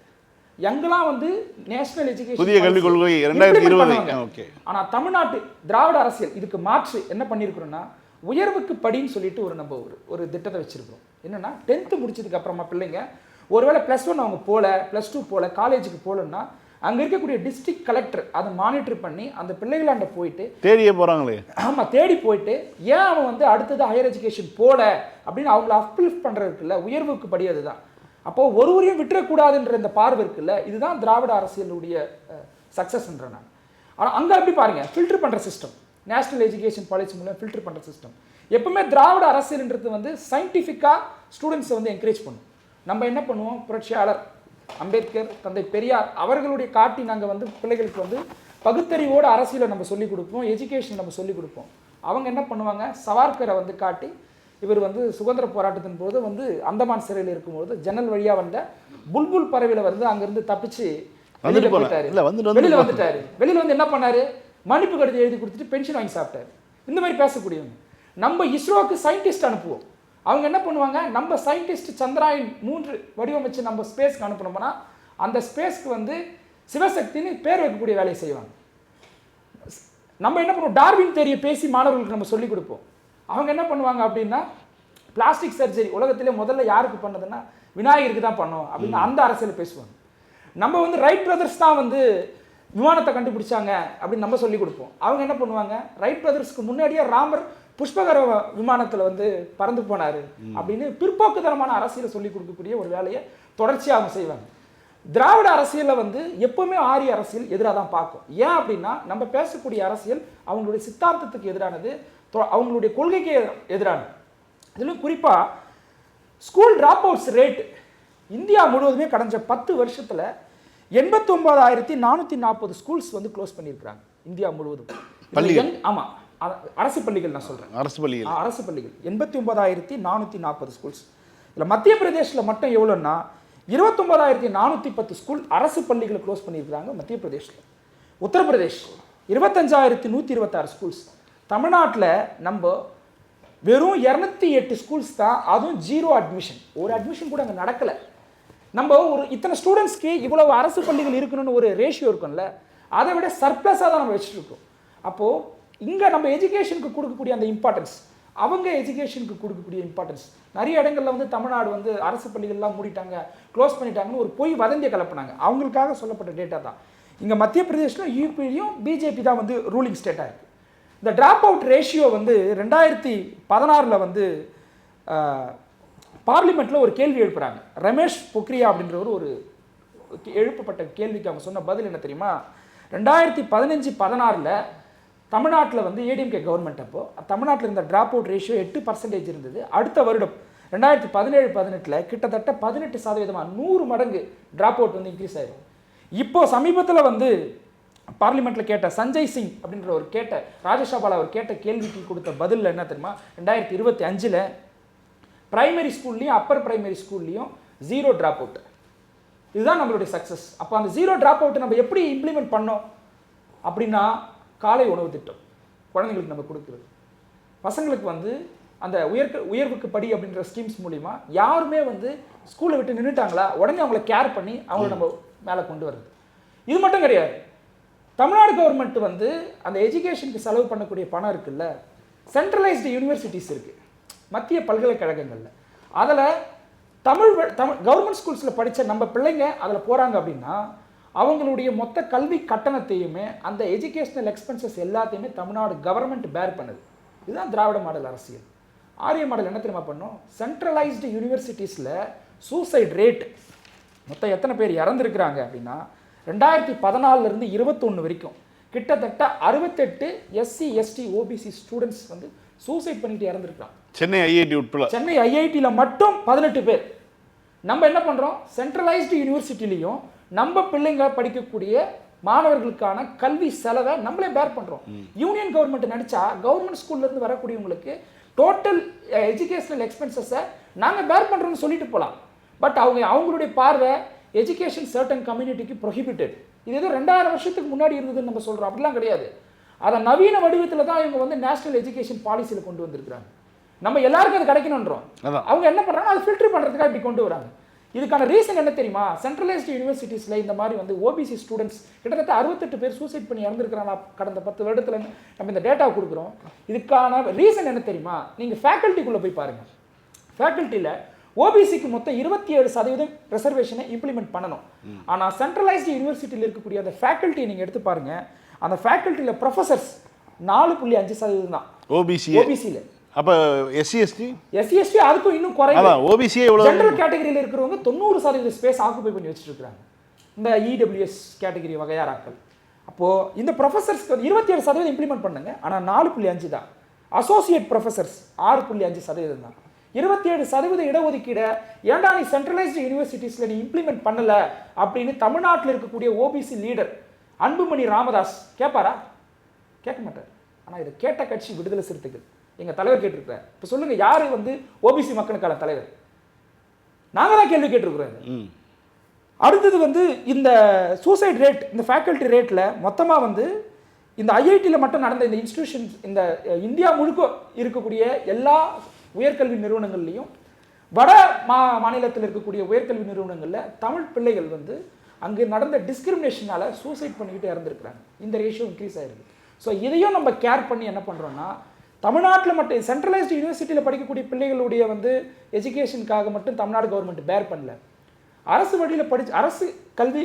எங்கெல்லாம் வந்து நேஷனல் எஜுகேஷன் புதிய கல்விக் கொள்கை 2020. ஓகே. ஆனா தமிழ்நாட்டு திராவிட அரசியல் இதுக்கு மாற்று என்ன பண்ணிருக்கிறோம்னா, உயர்வுக்கு படின்னு சொல்லிட்டு ஒரு திட்டத்தை வச்சிருக்கிறோம். என்னன்னா 10th முடிச்சதுக்கு அப்புறமா பிள்ளைங்க ஒருவேளை +1 அவங்க போல, +2 போல, காலேஜுக்கு போலன்னா அங்க இருக்கக்கூடிய டிஸ்ட்ரிக்ட் கலெக்டர் அதை மானிட்டர் பண்ணி அந்த பிள்ளைகளாண்ட போயிட்டு தேடியே போறாங்களே. ஆமா, தேடி போயிட்டு ஏன் அவன் வந்து அடுத்தது ஹையர் எஜுகேஷன் போல அப்படின்னு அவங்கள அப்லிஃப்ட் பண்றது இருக்குல்ல, உயர்வுக்கு படி. அதுதான் அப்போ ஒருவரையும் விட்டுறக்கூடாதுன்ற இந்த பார்வை இருக்குல்ல, இதுதான் திராவிட அரசியலுடைய சக்சஸ்ன்ற. நான் ஆனால் அங்கே எப்படி பாருங்க, ஃபில்டர் பண்ற சிஸ்டம், நேஷனல் எஜுகேஷன் பாலிசி மூலம் ஃபில்டர் பண்ற சிஸ்டம். எப்பவுமே திராவிட அரசியல்ன்றது வந்து சயின்டிஃபிக்கா ஸ்டூடெண்ட்ஸை வந்து என்கரேஜ் பண்ணும். நம்ம என்ன பண்ணுவோம், புரட்சியாளர் அம்பேத்கர், தந்தை பெரியார் அவர்களுடைய காட்டி நாங்கள் வந்து பிள்ளைகளுக்கு வந்து பகுத்தறிவோட அரசியலை நம்ம சொல்லிக் கொடுப்போம், எஜுகேஷன் நம்ம சொல்லிக் கொடுப்போம். அவங்க என்ன பண்ணுவாங்க, சவார்கரை வந்து காட்டி, இவர் வந்து சுதந்திர போராட்டத்தின் போது வந்து அந்தமான் சிறையில் இருக்கும்போது ஜன்னல் வழியா வந்த புல்புல் பறவையில வந்து அங்கிருந்து தப்பிச்சு வெளியில போயிட்டாரு, வெளியில வந்துட்டாரு. வெளியில வந்து என்ன பண்ணாரு, மன்னிப்பு கடிதம் எழுதி கொடுத்துட்டு பென்ஷன் வாங்கி சாப்பிட்டாரு. இந்த மாதிரி பேசக்கூடியவங்க. நம்ம இஸ்ரோக்கு சயின்டிஸ்ட் அனுப்புவோம். அவங்க என்ன பண்ணுவாங்க, நம்ம சயின்டிஸ்ட் சந்திராயன் 3 வடிவமைச்சு நம்ம ஸ்பேஸ்க்கு அனுப்பணும்னா அந்த ஸ்பேஸ்க்கு வந்து சிவசக்தின்னு பேர் வைக்கக்கூடிய வேலையை செய்வாங்க. நம்ம என்ன பண்ணுவோம், டார்வின் தேரியை பேசி மாணவர்களுக்கு நம்ம சொல்லிக் கொடுப்போம். அவங்க என்ன பண்ணுவாங்க அப்படின்னா, பிளாஸ்டிக் சர்ஜரி உலகத்திலே முதல்ல யாருக்கு பண்ணதுன்னா விநாயகருக்கு தான் பண்ணோம் அப்படின்னு அந்த அரசியல் பேசுவாங்க. நம்ம வந்து ரைட் பிரதர்ஸ் தான் வந்து விமானத்தை கண்டுபிடிச்சாங்க அப்படின்னு நம்ம சொல்லிக் கொடுப்போம். அவங்க என்ன பண்ணுவாங்க, ரைட் பிரதர்ஸ்க்கு முன்னாடியே ராமர் புஷ்பகர விமானத்தில் வந்து பறந்து போனாரு அப்படின்னு பிற்போக்குத்தனமான அரசியலை சொல்லிக் கொடுக்கக்கூடிய ஒரு வேலையை தொடர்ச்சியாக அவங்க செய்வாங்க. திராவிட அரசியலில் வந்து எப்பவுமே ஆரிய அரசியல் எதிராக தான் பார்க்கும். ஏன் அப்படின்னா, நம்ம பேசக்கூடிய அரசியல் அவங்களுடைய சித்தாந்தத்துக்கு எதிரானது, அவங்களுடைய கொள்கைக்கு எதிரானது. இதிலும் குறிப்பாக school drop outs rate India முழுவதுமே கடந்த 10 வருஷத்துல 89,440 ஸ்கூல்ஸ் வந்து க்ளோஸ் பண்ணியிருக்கிறாங்க இந்தியா முழுவதும். ஆமா, அரசு பள்ளிகள் நான் சொல்றேன், அரசு பள்ளிகள் 89,440 ஸ்கூல்ஸ். இதில் மத்திய பிரதேசில் மட்டும் எவ்வளோன்னா 29,410 ஸ்கூல் அரசு பள்ளிகளை க்ளோஸ் பண்ணியிருக்கிறாங்க மத்திய பிரதேசில். உத்தரப்பிரதேஷ் 25,126 ஸ்கூல்ஸ். தமிழ்நாட்டில் நம்ம வெறும் 208 ஸ்கூல்ஸ் தான், அதுவும் 0 அட்மிஷன். ஒரு அட்மிஷன் கூட அங்கே நடக்கலை. நம்ம ஒரு இத்தனை ஸ்டூடெண்ட்ஸ்க்கு இவ்வளவு அரசு பள்ளிகள் இருக்கணும்னு ஒரு ரேஷியோ இருக்கும்ல, அதை விட சர்ப்ளஸாக தான் நம்ம வச்சுட்டு இருக்கோம். அப்போது இங்கே நம்ம எஜுகேஷனுக்கு கொடுக்கக்கூடிய அந்த இம்பார்ட்டன்ஸ், அவங்க எஜுகேஷனுக்கு கொடுக்கக்கூடிய இம்பார்ட்டன்ஸ், நிறைய இடங்களில் வந்து தமிழ்நாடு வந்து அரசு பள்ளிகள்லாம் மூடிட்டாங்க, க்ளோஸ் பண்ணிட்டாங்கன்னு ஒரு பொய் வதந்தியை கலப்பினாங்க. அவங்களுக்காக சொல்லப்பட்ட டேட்டா தான். இங்கே மத்திய பிரதேசில் யூபிலையும் பிஜேபி தான் வந்து ரூலிங் ஸ்டேட்டாக இருக்குது. இந்த டிராப் அவுட் ரேஷியோ வந்து 2016 வந்து பார்லிமெண்ட்டில் ஒரு கேள்வி எழுப்புறாங்க. ரமேஷ் பொக்ரியா அப்படின்றவர் ஒரு எழுப்பப்பட்ட கேள்விக்கு அவங்க சொன்ன பதில் என்ன தெரியுமா, 2015-16 தமிழ்நாட்டில் வந்து ஏடிஎம்கே கவர்மெண்ட், அப்போ தமிழ்நாட்டில் இருந்த டிராப் அவுட் ரேஷியோ 8% இருந்தது. அடுத்த வருடம் 2017-18 கிட்டத்தட்ட 18%, 100 மடங்கு டிராப் அவுட் வந்து இன்க்ரீஸ் ஆயிடும். இப்போ சமீபத்தில் வந்து பார்லிமெண்ட்டில் கேட்ட சஞ்சய் சிங் அப்படின்ற ஒரு ராஜ்யசபாவில் அவர் கேட்ட கேள்விக்கு கொடுத்த பதில் என்ன தெரியுமா, 2025 பிரைமரி ஸ்கூல்லையும் அப்பர் பிரைமரி ஸ்கூல்லையும் 0 டிராப் அவுட். இதுதான் நம்மளுடைய சக்ஸஸ். அப்போ அந்த 0 டிராப் அவுட் நம்ம எப்படி இம்ப்ளிமெண்ட் பண்ணோம் அப்படின்னா, காலை உணவு திட்டம் குழந்தைங்களுக்கு நம்ம கொடுக்குறது, பசங்களுக்கு வந்து அந்த உயர்வுக்கு படி அப்படின்ற ஸ்கீம்ஸ் மூலிமா யாருமே வந்து ஸ்கூலை விட்டு நின்றுட்டாங்களா உடனே அவங்கள கேர் பண்ணி அவங்கள நம்ம மேலே கொண்டு வருது. இது மட்டும் கிடையாது, தமிழ்நாடு கவர்மெண்ட் வந்து அந்த எஜுகேஷனுக்கு செலவு பண்ணக்கூடிய பணம் இருக்குல்ல, சென்ட்ரலைஸ்டு யூனிவர்சிட்டிஸ் இருக்குது மத்திய பல்கலைக்கழகங்களில், அதில் தமிழ் கவர்மெண்ட் ஸ்கூல்ஸில் படித்த நம்ம பிள்ளைங்க அதில் போகிறாங்க அப்படின்னா அவங்களுடைய மொத்த கல்வி கட்டணத்தையுமே அந்த எஜுகேஷனல் எக்ஸ்பென்சஸ் எல்லாத்தையுமே தமிழ்நாடு கவர்மெண்ட் பேர் பண்ணுது. இதுதான் திராவிட மாடல் அரசியல். ஆரிய மாடல் என்ன தெரியுமா பண்ணும், சென்ட்ரலைஸ்டு யூனிவர்சிட்டிஸில் சூசைட் ரேட் மொத்தம் எத்தனை பேர் இறந்துருக்கிறாங்க அப்படின்னா 2014 21 வரைக்கும் கிட்டத்தட்ட 68 SC ST OBC ஸ்டூடெண்ட்ஸ் வந்து சூசைட் பண்ணிட்டு இறந்துருக்காங்க. சென்னை ஐஐடி உட்பட. சென்னை ஐஐடியில் மட்டும் 18 பேர். நம்ம என்ன பண்ணுறோம், சென்ட்ரலைஸ்டு யூனிவர்சிட்டிலையும் நம்ம பிள்ளைங்க படிக்கக்கூடிய மாணவர்களுக்கான கல்வி செலவை நம்மளே பேர் பண்ணுறோம். யூனியன் கவர்மெண்ட் நினச்சா கவர்மெண்ட் ஸ்கூல்லேருந்து வரக்கூடியவங்களுக்கு டோட்டல் எஜுகேஷனல் எக்ஸ்பென்சஸை நாங்கள் பேர் பண்ணுறோம்னு சொல்லிட்டு போகலாம். பட் அவங்களுடைய பார்வை எஜுகேஷன் சர்டன் கம்யூனிட்டிக்கு ப்ரொஹிபிட்டட். இது ஏதோ 2000 வருஷத்துக்கு முன்னாடி இருந்ததுன்னு நம்ம சொல்கிறோம், அப்படிலாம் கிடையாது. அதை நவீன வடிவத்தில் தான் இவங்க வந்து நேஷனல் எஜுகேஷன் பாலிசியில் கொண்டு வந்திருக்கிறாங்க. நம்ம எல்லாருக்கும் அது கிடைக்கணுன்றோம். அவங்க என்ன பண்ணுறாங்க, அதை ஃபில்டர் பண்ணுறதுக்காக இப்படி கொண்டு வராங்க. இதுக்கான ரீசன் என்ன தெரியுமா, சென்ட்ரலைஸ்டு யூனிவர்சிட்டிஸில் இந்த மாதிரி வந்து ஓபிசி ஸ்டூடெண்ட்ஸ் கிட்டத்தட்ட 68 பேர் சூசைட் பண்ணி இறந்துருக்கிறாங்க கடந்த 10 வருடத்தில் நம்ம இந்த டேட்டாவை கொடுக்குறோம். இதுக்கான ரீசன் என்ன தெரியுமா, நீங்கள் ஃபேக்கல்ட்டிக்குள்ளே போய் பாருங்கள். ஃபேக்கல்ட்டியில் ஓபிசிக்கு மொத்தம் 27% ரிசர்வேஷனை இம்ப்ளிமெண்ட் பண்ணணும். ஆனால் சென்ட்ரலைஸ்டு யூனிவர்சிட்டியில் இருக்கக்கூடிய அந்த ஃபேக்கல்ட்டியை நீங்கள் எடுத்து பாருங்கள், அந்த ஃபேக்கல்ட்டியில் ப்ரொஃபஸர்ஸ் 4.5% தான் ஓபிசியில். அப்போ எஸ்சி எஸ்டி அதுக்கும் இன்னும் குறையும். ஓபிசியே ஜெனரல் கேட்டகரியில் இருக்கிறவங்க 90% ஸ்பேஸ் ஆக்குபை பண்ணி வச்சுட்டு இருக்காங்க, இந்த இடபிள்யூஎஸ் கேட்டகரி வகையாராக்கள். அப்போது இந்த ப்ரொஃபஸர்ஸ்க்கு 27% இம்ப்ளிமெண்ட் பண்ணுங்க, ஆனால் 4.5 தான். அசோசியேட் ப்ரொஃபஸர்ஸ் 6.5% தான். 27% இடஒதுக்கீடை ஏன்டா நீ சென்ட்ரலைஸ்டு யூனிவர்சிட்டிஸில் நீ இம்ப்ளிமெண்ட் பண்ணலை அப்படின்னு தமிழ்நாட்டில் இருக்கக்கூடிய ஓபிசி லீடர் அன்புமணி ராமதாஸ் கேட்பாரா? கேட்க மாட்டார். ஆனால் இதை கேட்ட கட்சி விடுதலை சிறுத்தைகள், எங்கள் தலைவர் கேட்டிருக்கிறார். இப்போ சொல்லுங்கள், யார் வந்து ஓபிசி மக்களுக்கான தலைவர்? நாங்கள் தான் கேள்வி கேட்டிருக்கிறோம். அடுத்தது வந்து இந்த சூசைட் ரேட், இந்த ஃபேக்கல்ட்டி ரேட்டில் மொத்தமாக வந்து இந்த ஐஐடியில் மட்டும் நடந்த இந்த இன்ஸ்டிடியூஷன்ஸ், இந்த இந்தியா முழுக்க இருக்கக்கூடிய எல்லா உயர்கல்வி நிறுவனங்கள்லையும் வட மாநிலத்தில் இருக்கக்கூடிய உயர்கல்வி நிறுவனங்களில் தமிழ் பிள்ளைகள் வந்து அங்கே நடந்த டிஸ்கிரிமினேஷனால் சூசைட் பண்ணிக்கிட்டு இறந்துருக்குறாங்க. இந்த ரேஷியோ இன்க்ரீஸ் ஆகிருக்கு. ஸோ இதையும் நம்ம கேர் பண்ணி என்ன பண்ணுறோன்னா, தமிழ்நாட்டில் மட்டும் சென்ட்ரலைஸ்டு யூனிவர்சிட்டியில் படிக்கக்கூடிய பிள்ளைகளுடைய வந்து எஜுகேஷனுக்காக மட்டும் தமிழ்நாடு கவர்மெண்ட் பேர் பண்ணல. அரசு வழியில் அரசு கல்வி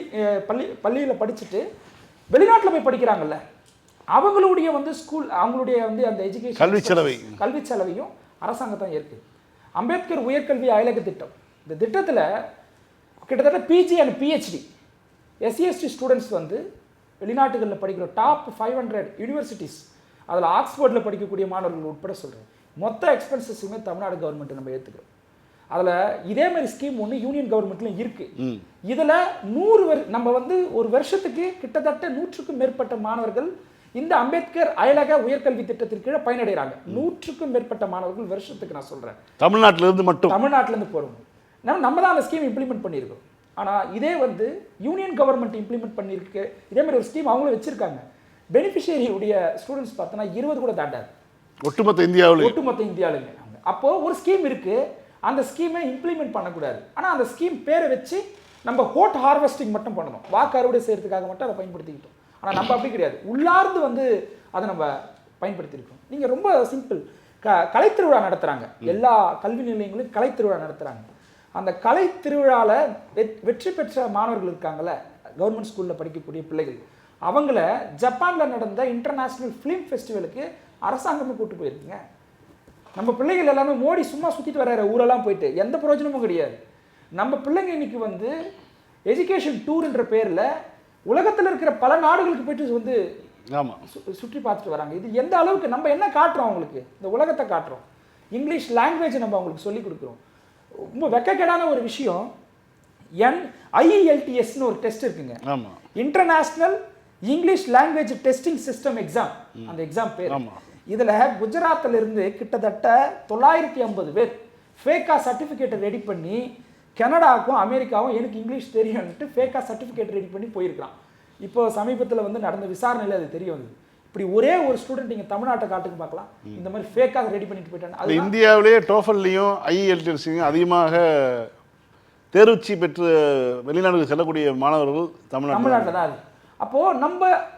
பள்ளியில் படிச்சுட்டு வெளிநாட்டில் போய் படிக்கிறாங்கல்ல, அவங்களுடைய வந்து ஸ்கூல், அவங்களுடைய வந்து அந்த எஜுகேஷன் கல்வி செலவையும் அரசாங்கம் தான் ஏற்குது. அம்பேத்கர் உயர்கல்வி அயலக திட்டம், இந்த திட்டத்தில் கிட்டத்தட்ட PG and PhD SC ST students வந்து வெளிநாட்டுகளில் படிக்கிற டாப் 500 யூனிவர்சிட்டிஸ், அதில் ஆக்ஸ்போர்டில் படிக்கக்கூடிய மாணவர்கள் உட்பட சொல்கிறேன், மொத்த எக்ஸ்பென்சஸுமே தமிழ்நாடு கவர்மெண்ட் நம்ம ஏற்றுக்கிறோம். அதில் இதே மாதிரி ஸ்கீம் ஒன்று யூனியன் கவர்மெண்ட்லையும் இருக்குது. இதில் 100 நம்ம வந்து ஒரு வருஷத்துக்கு கிட்டத்தட்ட 100க்கும் மேற்பட்ட மாணவர்கள் இந்த அம்பேத்கர் அயலக உயர்கல்வி திட்டத்திற்கு கீழே பயனடைகிறாங்க. 100க்கும் மேற்பட்ட மாணவர்கள் வருஷத்துக்கு, நான் சொல்கிறேன், தமிழ்நாட்டிலேருந்து போகிறோம். நம்ம தான் அந்த ஸ்கீம் இம்ப்ளிமெண்ட் பண்ணியிருக்கோம். ஆனால் இதே வந்து யூனியன் கவர்மெண்ட் இம்ப்ளிமெண்ட் பண்ணியிருக்கு, இதே மாதிரி ஒரு ஸ்கீம் அவங்களும் வச்சுருக்காங்க. பெனிஃபிஷியரியுடைய ஸ்டூடெண்ட்ஸ் பார்த்தோன்னா 20 கூட தாண்டாது ஒட்டுமொத்த இந்தியாவிலுங்க. அப்போது ஒரு ஸ்கீம் இருக்குது, அந்த ஸ்கீமை இம்ப்ளிமெண்ட் பண்ணக்கூடாது. ஆனால் அந்த ஸ்கீம் பேரை வச்சு நம்ம ஹோட் ஹார்வெஸ்டிங் மட்டும் பண்ணணும், வாக்கு அறுவடை செய்கிறதுக்காக மட்டும் அதை பயன்படுத்திக்கிட்டோம். ஆனால் நம்ம அப்படி கிடையாது, உள்ளார்ந்து வந்து அதை நம்ம பயன்படுத்தியிருக்கோம். நீங்கள் ரொம்ப சிம்பிள், கலைத்திருவிழா நடத்துகிறாங்க, எல்லா கல்வி நிலையங்களும் கலைத்திருவிழா நடத்துகிறாங்க. அந்த கலை திருவிழாவில் வெற்றி பெற்ற மாணவர்கள் இருக்காங்கள்ல, கவர்மெண்ட் ஸ்கூலில் படிக்கக்கூடிய பிள்ளைகள், அவங்கள ஜப்பானில் நடந்த இன்டர்நேஷ்னல் ஃபிலிம் ஃபெஸ்டிவலுக்கு அரசாங்கமே கூட்டு போயிருக்குங்க. நம்ம பிள்ளைகள் எல்லாமே மோடி சும்மா சுற்றிட்டு வர்ற ஊரெல்லாம் போயிட்டு எந்த பிரயோஜனமும் கிடையாது. நம்ம பிள்ளைங்க இன்னைக்கு வந்து எஜுகேஷன் டூர்ன்ற பேரில் உலகத்தில் இருக்கிற பல நாடுகளுக்கு போயிட்டு வந்து சுற்றி பார்த்துட்டு வராங்க. இது எந்த அளவுக்கு நம்ம என்ன காட்டுறோம் அவங்களுக்கு, இந்த உலகத்தை காட்டுறோம். இங்கிலீஷ் லாங்குவேஜை நம்ம அவங்களுக்கு சொல்லிக் கொடுக்குறோம். ரொம்ப வெக்கக்கேடான ஒரு விஷயம், IELTSன்னு ஒரு டெஸ்ட் இருக்குங்க, international English language testing system exam. அந்த எக்ஸாம் பேர், இதில் குஜராத்தில் இருந்து கிட்டத்தட்ட 950 பேர் ஃபேக்காக சர்டிஃபிகேட்டை ரெடி பண்ணி கனடாவுக்கும் அமெரிக்காவும் எனக்கு இங்கிலீஷ் தெரியும்னுட்டு ஃபேக்காக சர்டிஃபிகேட் ரெடி பண்ணி போயிருக்கான். இப்போ சமீபத்தில் வந்து நடந்த விசாரணையில் அது தெரிய வந்தது. இப்படி ஒரே ஒரு ஸ்டூடெண்ட் நீங்கள் தமிழ்நாட்டை காட்டுக்கு பார்க்கலாம், இந்த மாதிரி ஃபேக்காக ரெடி பண்ணிட்டு போயிட்டாங்க. அது இந்தியாவிலேயே டோஃபல்லையும் IELTSலையும் அதிகமாக தேர்ச்சி பெற்று வெளிநாடுகள் செல்லக்கூடிய மாணவர்கள் தமிழ்நாட்டில் தான். அது அப்போது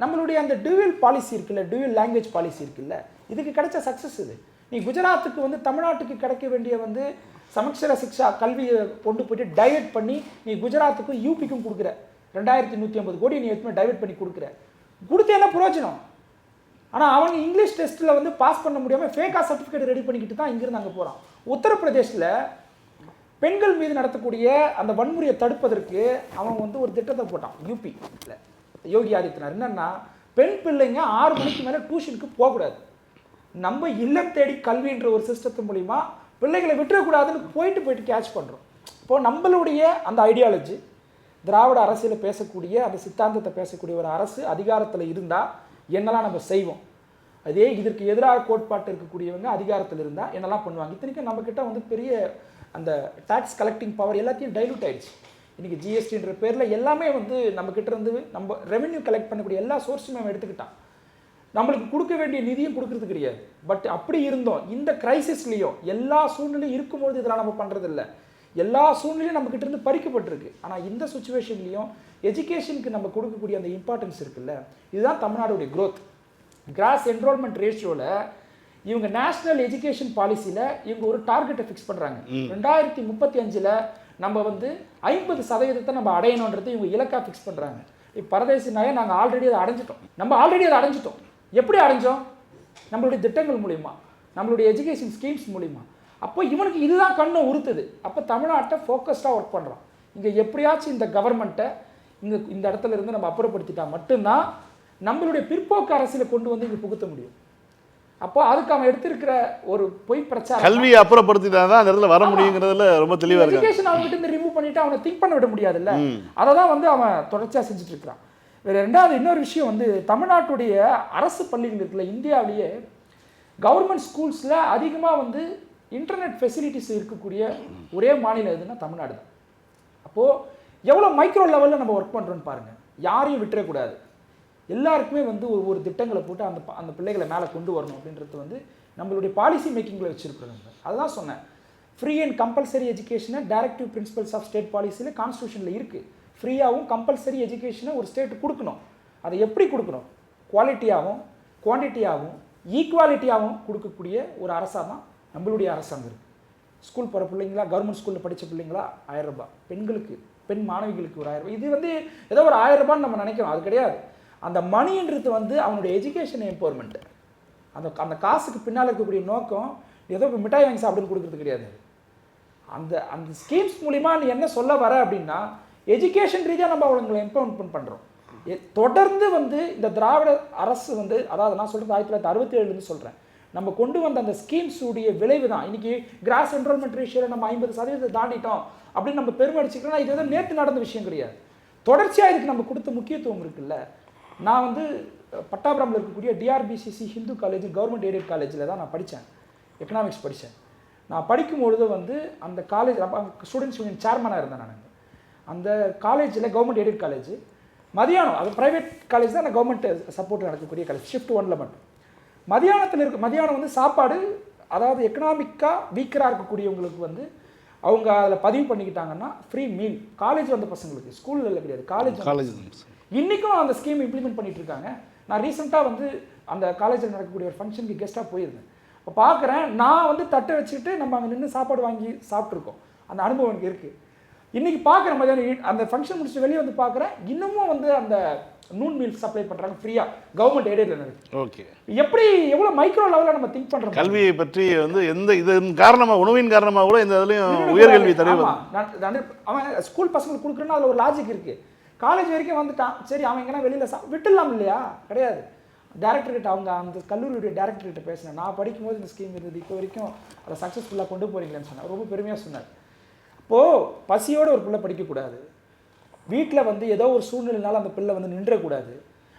நம்மளுடைய அந்த டியூவல் பாலிசி இருக்குல்ல, டியூவல் லாங்குவேஜ் பாலிசி இருக்குல்ல, இதுக்கு கிடைச்ச சக்ஸஸ் இது. நீ குஜராத்துக்கு வந்து தமிழ்நாட்டுக்கு கிடைக்க வேண்டிய வந்து சமக்ஷர சிக்ஷா கல்வியை கொண்டு போயிட்டு டைவர்ட் பண்ணி நீ குஜராத்துக்கும் யூபிக்கும் கொடுக்குற 2150 கோடி நீ எதுவுமே டைவர்ட் பண்ணி கொடுத்து என்ன பிரயோஜனம்? ஆனால் அவங்க இங்கிலீஷ் டெஸ்ட்டில் வந்து பாஸ் பண்ண முடியாமல் ஃபேக்காக சர்டிஃபிகேட் ரெடி பண்ணிக்கிட்டு தான் இங்கேருந்து அங்கே போகிறான். உத்தரப்பிரதேசில் பெண்கள் மீது நடத்தக்கூடிய அந்த வன்முறையை தடுப்பதற்கு அவன் வந்து ஒரு திட்டத்தை போட்டான் யூபியில். யோகி ஆதித்யநாத் என்னன்னா, பெண் பிள்ளைங்க 6 மணிக்கு மேலே டியூஷனுக்கு போகக்கூடாது, நம்ம இல்லம் தேடி கல்வின்ற ஒரு சிஸ்டத்து மூலிமா பிள்ளைகளை விட்டுறக்கூடாதுன்னு போயிட்டு கேட்ச் பண்ணுறோம். இப்போது நம்மளுடைய அந்த ஐடியாலஜி, திராவிட அரசியலை பேசக்கூடிய அந்த சித்தாந்தத்தை பேசக்கூடிய ஒரு அரசு அதிகாரத்தில் இருந்தால் என்னெல்லாம் நம்ம செய்வோம், அதே இதற்கு எதிராக கோட்பாட்டு இருக்கக்கூடியவங்க அதிகாரத்தில் இருந்தால் என்னெல்லாம் பண்ணுவாங்க. இத்தனைக்கும் நம்மக்கிட்ட வந்து பெரிய அந்த டேக்ஸ் கலெக்டிங் பவர் எல்லாத்தையும் டைலூட் ஆயிடுச்சு. இன்றைக்கி ஜிஎஸ்டின்ற பேரில் எல்லாமே வந்து நம்மக்கிட்ட இருந்து நம்ம ரெவென்யூ கலெக்ட் பண்ணக்கூடிய எல்லா சோர்ஸுமே அவன் எடுத்துக்கிட்டான். நம்மளுக்கு கொடுக்க வேண்டிய நிதியும் கொடுக்கறது கிடையாது. பட் அப்படி இருந்தோம் இந்த கிரைசிஸ்லேயும் எல்லா சூழ்நிலையும் இருக்கும்போது இதெல்லாம் நம்ம பண்ணுறதில்ல. எல்லா சூழ்நிலையும் நம்மக்கிட்ட இருந்து பறிக்கப்பட்டிருக்கு. ஆனால் இந்த சுச்சுவேஷன்லேயும் எஜுகேஷனுக்கு நம்ம கொடுக்கக்கூடிய அந்த இம்பார்ட்டன்ஸ் இருக்குல்ல, இதுதான் தமிழ்நாடுடைய growth. கிராஸ் என்ரோல்மெண்ட் ரேஷியோவில் இவங்க நேஷனல் எஜுகேஷன் பாலிசியில் இவங்க ஒரு டார்கெட்டை ஃபிக்ஸ் பண்ணுறாங்க. 2035 நம்ம வந்து 50% நம்ம அடையணுன்றது இவங்க இலக்காக ஃபிக்ஸ் பண்ணுறாங்க. இப்போ பரதேசினாயே நாங்கள் ஆல்ரெடி அதை அடைஞ்சிட்டோம். நம்ம ஆல்ரெடி அதை அடைஞ்சிட்டோம். எப்படி அடைஞ்சோம்? நம்மளுடைய திட்டங்கள் மூலிமா, நம்மளுடைய எஜுகேஷன் ஸ்கீம்ஸ் மூலிமா. அப்போ இவனுக்கு இதுதான் கண்ணை உறுத்துது. அப்போ தமிழ்நாட்டை ஃபோக்கஸ்டாக ஒர்க் பண்ணுறோம். இங்கே எப்படியாச்சும் இந்த கவர்மெண்ட்டை இந்த இடத்துல இருந்து நம்ம அப்புறப்படுத்திட்டா மட்டும்தான் நம்மளுடைய பிற்போக்கு அரசியலை கொண்டு வந்து இங்கே புகுத்த முடியும். அப்போ அதுக்கு அவன் எடுத்திருக்கிற ஒரு பொய் பிரச்சாரம், கல்வியை அப்புறப்படுத்திட்டா தான் அந்த இடத்துல வர முடியுங்கிறதுல ரொம்ப தெளிவாக இருக்கு. எஜுகேஷன் அவங்ககிட்ட இருந்து ரிமூவ் பண்ணிட்டு அவனை திங்க் பண்ண விட முடியாதுல்ல. அதை தான் வந்து அவன் தொடர்ச்சியாக செஞ்சுட்டு இருக்கிறான். வேற ரெண்டாவது இன்னொரு விஷயம் வந்து தமிழ்நாட்டுடைய அரசு பள்ளிகள் இருக்குல்ல, இந்தியாவிலேயே கவர்மெண்ட் ஸ்கூல்ஸில் அதிகமாக வந்து இன்டர்நெட் ஃபெசிலிட்டிஸ் இருக்கக்கூடிய ஒரே மாநிலம் எதுன்னா தமிழ்நாடு தான். அப்போது எவ்வளோ மைக்ரோ லெவலில் நம்ம ஒர்க் பண்ணுறோன்னு பாருங்கள். யாரையும் விட்டுறக்கூடாது, எல்லாருக்குமே வந்து ஒரு திட்டங்களை போட்டு அந்த பிள்ளைகளை மேலே கொண்டு வரணும் அப்படின்றது வந்து நம்மளுடைய பாலிசி மேக்கிங்கில் வச்சுருக்குறாங்க. அதுதான் சொன்னேன், ஃப்ரீ அண்ட் கம்பல்சரி எஜுகேஷனை டைரக்டிவ் பிரின்சிபல்ஸ் ஆஃப் ஸ்டேட் பாலிசியில் கான்ஸ்டியூஷனில் இருக்குது. ஃப்ரீயாகவும் கம்பல்சரி எஜுகேஷனை ஒரு ஸ்டேட்டு கொடுக்கணும். அதை எப்படி கொடுக்கணும்? குவாலிட்டியாகவும் குவான்டிட்டியாகவும் ஈக்குவாலிட்டியாகவும் கொடுக்கக்கூடிய ஒரு அரசாக தான் நம்மளுடைய அரசாங்கம் இருக்குது. ஸ்கூல் போகிற பிள்ளைங்களா, கவர்மெண்ட் ஸ்கூலில் படித்த பிள்ளைங்களா 1000 ரூபாய், பெண்களுக்கு பெண் மாணவிகளுக்கு ஒரு 1000 ரூபாய். இது வந்து ஏதோ ஒரு 1000 ரூபான்னு நம்ம நினைக்கிறோம், அது கிடையாது. அந்த மணின்றது வந்து அவனுடைய எஜுகேஷன் எம்பவர்மெண்ட். அந்த காசுக்கு பின்னால் இருக்கக்கூடிய நோக்கம் ஏதோ இப்போ மிட்டாய் வாங்கி சாப்பிடுன்னு கொடுக்குறது கிடையாது. அந்த ஸ்கீம்ஸ் மூலிமா நீ என்ன சொல்ல வர அப்படின்னா, எஜுகேஷன் ரீதியாக நம்ம அவங்களை எம்பவர்மெண்ட் பண்ணுறோம். தொடர்ந்து வந்து இந்த திராவிட அரசு வந்து, அதாவது நான் சொல்கிறது 1967 சொல்கிறேன், நம்ம கொண்டு வந்த அந்த ஸ்கீம்ஸ் உடைய விளைவு தான் இன்றைக்கி கிராஸ் என்ரோல்மெண்ட் ரேஷியோவில் நம்ம 50% தாண்டிட்டோம் அப்படின்னு நம்ம பெருமை அடிச்சுக்கிறோம்னா இது எதுவும் நேற்று நடந்த விஷயம் கிடையாது. தொடர்ச்சியாக இதுக்கு நம்ம கொடுத்த முக்கியத்துவம் இருக்குல்ல. நான் வந்து பட்டாபுரமில் இருக்கக்கூடிய டிஆர்பிசிசி ஹிந்து காலேஜ், கவர்மெண்ட் எய்டட் காலேஜில் தான் நான் படித்தேன், எக்கனாமிக்ஸ் படித்தேன். நான் படிக்கும்பொழுது வந்து அந்த காலேஜ் ஸ்டூடெண்ட்ஸ் யூனியன் சேர்மனாக இருந்தேன் நான். அந்த காலேஜில் கவர்மெண்ட் எய்டட் காலேஜ் மதியானம், அது ப்ரைவேட் காலேஜ் தான், கவர்மெண்ட் சப்போர்ட் நடக்கக்கூடிய காலேஜ், ஷிஃப்ட் 1ல் மட்டும் மதியானம் வந்து சாப்பாடு, அதாவது எக்கனாமிக்காக வீக்கராக இருக்கக்கூடியவங்களுக்கு வந்து அவங்க அதில் பதிவு பண்ணிக்கிட்டாங்கன்னா ஃப்ரீ மீல் காலேஜ் வந்த பசங்களுக்கு, ஸ்கூலில் இல்லை கிடையாது, காலேஜ். இன்றைக்கும் அந்த ஸ்கீம் இம்ப்ளிமெண்ட் பண்ணிட்டு இருக்காங்க. நான் ரீசெண்டாக வந்து அந்த காலேஜில் நடக்கக்கூடிய ஒரு ஃபங்க்ஷனுக்கு கெஸ்ட்டாக போயிருந்தேன். இப்போ பார்க்குறேன், நான் வந்து தட்டை வச்சுக்கிட்டு நம்ம அங்கே நின்று சாப்பாடு வாங்கி சாப்பிட்ருக்கோம். அந்த அனுபவம் எனக்கு இருக்குது. இன்றைக்கி பார்க்குற மதியானம் அந்த ஃபங்க்ஷன் முடிச்சுட்டு வெளியே வந்து பார்க்குறேன், இன்னமும் வந்து அந்த நூன் மீல் சப்ளை பண்ணுறாங்க ஃப்ரீயாக, கவர்மெண்ட் எய்டட்ல நடக்குது. ஓகே, எப்படி எவ்வளோ மைக்ரோ லெவலில் நம்ம திங்க் பண்ணுறோம். கல்வியை பற்றி வந்து இதன் காரணமாக, உணவின் காரணமாக கூட இந்த இதுலையும் உயர்கல்வி தடவை அவன் ஸ்கூல் பசங்களுக்கு கொடுக்குறேன்னா அதில் ஒரு லாஜிக் இருக்குது. காலேஜ் வரைக்கும் வந்துட்டான், சரி அவன் எங்கன்னா வெளியில் விட்டுடலாம் இல்லையா? கிடையாது. டேரக்டர்கிட்ட, அவங்க அந்த கல்லூரியுடைய டேரக்டர்கிட்ட பேசினேன், நான் படிக்கும்போது இந்த ஸ்கீம் இருந்தது, இப்போ வரைக்கும் அதை சக்ஸஸ்ஃபுல்லாக கொண்டு போகிறீங்களேன்னு சொன்னார். ரொம்ப பெருமையாக சொன்னார். இப்போது பசியோடு ஒரு பிள்ளை படிக்கக்கூடாது, வீட்டில் வந்து ஏதோ ஒரு சூழ்நிலைனால அந்த பிள்ளை வந்து நின்றக்கூடாது.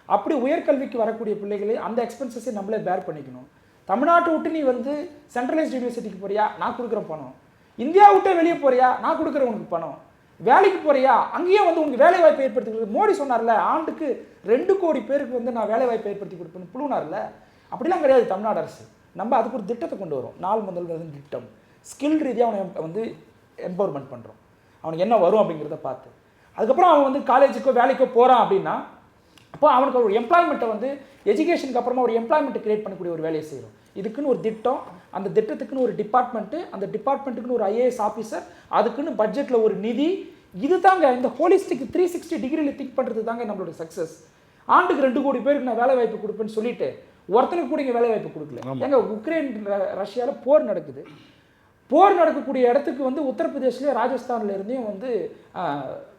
அப்படி உயர்கல்விக்கு வரக்கூடிய பிள்ளைகளே அந்த எக்ஸ்பென்சஸை நம்மளே பேர் பண்ணிக்கணும். தமிழ்நாட்டை விட்டு நீ வந்து சென்ட்ரலைஸ்ட் யூனிவர்சிட்டிக்கு போறியா, நான் கொடுக்குற பணம். இந்தியா விட்டே வெளியே போறியா, நான் கொடுக்குற உனக்கு பணம். வேலைக்கு போறியா, அங்கேயே வந்து உங்களுக்கு வேலை வாய்ப்பு ஏற்படுத்தி கொடுக்குறது. மோடி சொன்னார்ல, ஆண்டுக்கு 2 கோடி பேருக்கு வந்து நான் வேலை வாய்ப்பு ஏற்படுத்தி கொடுப்பேன்னு புழுனார்ல. அப்படிலாம் கிடையாது தமிழ்நாடு அரசு. நம்ம அதுக்கு ஒரு திட்டத்தை கொண்டு வரோம், 4 முதல் திட்டம். ஸ்கில் ரீதியாக அவனை வந்து எம்பவர்மெண்ட் பண்ணுறோம். அவனுக்கு என்ன வரும் அப்படிங்கிறத பார்த்து, அதுக்கப்புறம் அவன் வந்து காலேஜுக்கோ வேலைக்கோ போகிறான் அப்படின்னா, அப்போ அவனுக்கு ஒரு எம்ப்ளாய்மெண்ட்டை வந்து எஜுகேஷனுக்கு அப்புறமா ஒரு எம்ப்ளாய்மெண்ட்டை கிரியேட் பண்ணக்கூடிய ஒரு வேலையை செய்கிறோம். இதுக்குன்னு ஒரு திட்டம், அந்த திட்டத்துக்குன்னு ஒரு டிபார்ட்மெண்ட்டு, அந்த டிபார்ட்மெண்ட்டுக்குன்னு ஒரு IAS ஆஃபீஸர், அதுக்குன்னு பட்ஜெட்டில் ஒரு நிதி. இது தாங்க இந்த ஹோலிஸ்டிக் 360 டிகிரியில் திங்க் பண்ணுறது தாங்க நம்மளோட சக்ஸஸ். ஆண்டுக்கு 2 கோடி பேருக்கு நான் வேலை வாய்ப்பு கொடுப்பேன்னு சொல்லிட்டு ஒருத்தனுக்கு கூட இங்கே வேலை வாய்ப்பு கொடுக்கல. எங்க உக்ரைன் ரஷ்யாவில் போர் நடக்குது, போர் நடக்கக்கூடிய இடத்துக்கு வந்து உத்தரப்பிரதேஷ்லேயும் ராஜஸ்தான்ல இருந்தையும் வந்து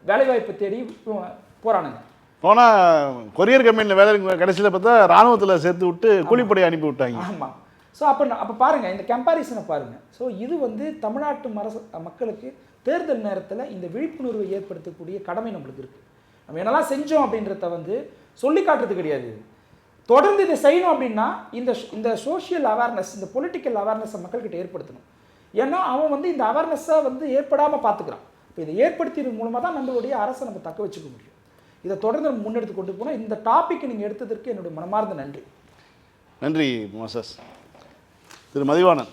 வேலைவாய்ப்பு தேடி போகிறானுங்க. போனால் கொரியர் கம்பெனியில் வேலை கடைசியில் பார்த்தா இராணுவத்தில் சேர்த்து விட்டு கூலிப்படை அனுப்பி விட்டாங்க. ஆமாம். ஸோ அப்போ பாருங்கள், இந்த கம்பேரிசனை பாருங்கள். ஸோ இது வந்து தமிழ்நாட்டு மக்களுக்கு தேர்தல் நேரத்தில் இந்த விழிப்புணர்வை ஏற்படுத்தக்கூடிய கடமை நம்மளுக்கு இருக்குது. நம்ம என்னெல்லாம் செஞ்சோம் அப்படின்றத வந்து சொல்லி காட்டுறது கிடையாது. தொடர்ந்து இதை செய்யணும் அப்படின்னா இந்த சோஷியல் அவேர்னஸ், இந்த பொலிட்டிக்கல் அவேர்னஸை மக்கள்கிட்ட ஏற்படுத்தணும். ஏன்னா அவன் வந்து இந்த அவேர்னஸை வந்து ஏற்படாமல் பார்த்துக்கிறான். இப்போ இதை ஏற்படுத்தியது மூலமாக தான் நம்மளுடைய அரசை நம்ம தக்க வச்சுக்க முடியும். இதை தொடர்ந்து நம்ம முன்னெடுத்து கொண்டு போனால் இந்த டாப்பிக்கை நீங்கள் எடுத்ததற்கு என்னுடைய மனமார்ந்த நன்றி. நன்றி மோசஸ். திரு மதிவாணன்,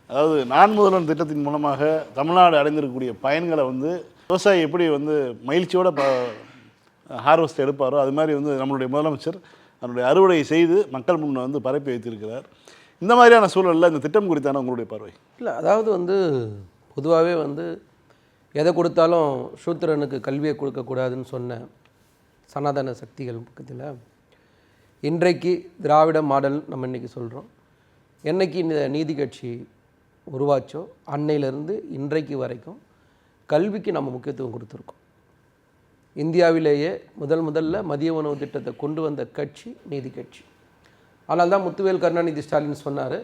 அதாவது நான் முதல்வன் திட்டத்தின் மூலமாக தமிழ்நாடு அடைந்திருக்கக்கூடிய பயன்களை வந்து விவசாயி எப்படி வந்து மகிழ்ச்சியோட ஹார்வெஸ்ட் எடுப்பாரோ அது மாதிரி வந்து நம்மளுடைய முதலமைச்சர் அதனுடைய அறுவடை செய்து மக்கள் முன்னே வந்து பரப்பி வைத்திருக்கிறார். இந்த மாதிரியான சூழலில் இந்த திட்டம் குறித்தான உங்களுடைய பார்வை? இல்லை, அதாவது வந்து பொதுவாகவே வந்து எதை கொடுத்தாலும் சூத்திரனுக்கு கல்வியை கொடுக்கக்கூடாதுன்னு சொன்ன சனாதன சக்திகள் பக்கத்தில் இன்றைக்கு திராவிட மாடல் நம்ம இன்றைக்கி சொல்கிறோம். என்னைக்கு இந்த நீதி கட்சி உருவாச்சோ அன்னையிலேருந்து இன்றைக்கு வரைக்கும் கல்விக்கு நம்ம முக்கியத்துவம் கொடுத்துருக்கோம். இந்தியாவிலேயே முதல்ல மதிய உணவு திட்டத்தை கொண்டு வந்த கட்சி நீதி கட்சி. ஆனால் தான் முத்துவேல் கருணாநிதி ஸ்டாலின் சொன்னார்,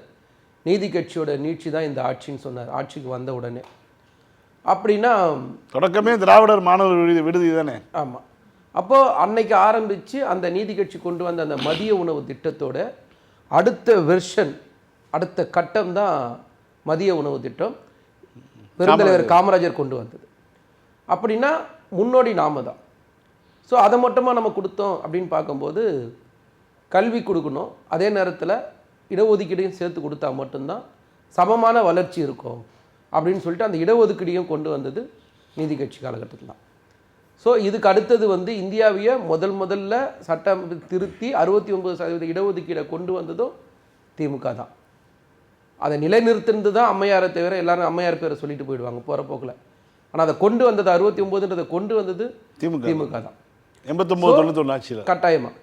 நீதி கட்சியோட நீட்சி தான் இந்த ஆட்சின்னு சொன்னார் ஆட்சிக்கு வந்த உடனே. அப்படின்னா தொடக்கமே திராவிடர் மாணவர் விடுதி தானே. ஆமாம். அப்போது அன்னைக்கு ஆரம்பித்து அந்த நீதி கட்சி கொண்டு வந்த அந்த மதிய உணவு திட்டத்தோட அடுத்த வெர்ஷன், அடுத்த கட்டம் தான் மதிய உணவு திட்டம் பெருந்தலைவர் காமராஜர் கொண்டு வந்தது. அப்படின்னா முன்னோடி நாம தான். ஸோ அதை மட்டுமா நம்ம கொடுத்தோம் அப்படின்னு பார்க்கும்போது கல்வி கொடுக்கணும், அதே நேரத்தில் இடஒதுக்கீடையும் சேர்த்து கொடுத்தா மட்டும்தான் சமமான வளர்ச்சி இருக்கும் அப்படின்னு சொல்லிட்டு அந்த இடஒதுக்கீடையும் கொண்டு வந்தது நீதி கட்சி காலகட்டத்தில் தான். ஸோ இதுக்கு அடுத்தது வந்து இந்தியாவையே முதல்ல சட்டம் திருத்தி 69% இடஒதுக்கீடை கொண்டு வந்ததும் திமுக தான். அதை நிலைநிறுத்தினது தான் அம்மையாரை தவிர எல்லாரும் அம்மையார் பேரை சொல்லிட்டு போயிடுவாங்க போகிற போக்கில். ஆனால் அதை கொண்டு வந்தது 69ன்றதை கொண்டு வந்தது திமுக தான். 89-91 ஆட்சியில் கட்டாயமாக.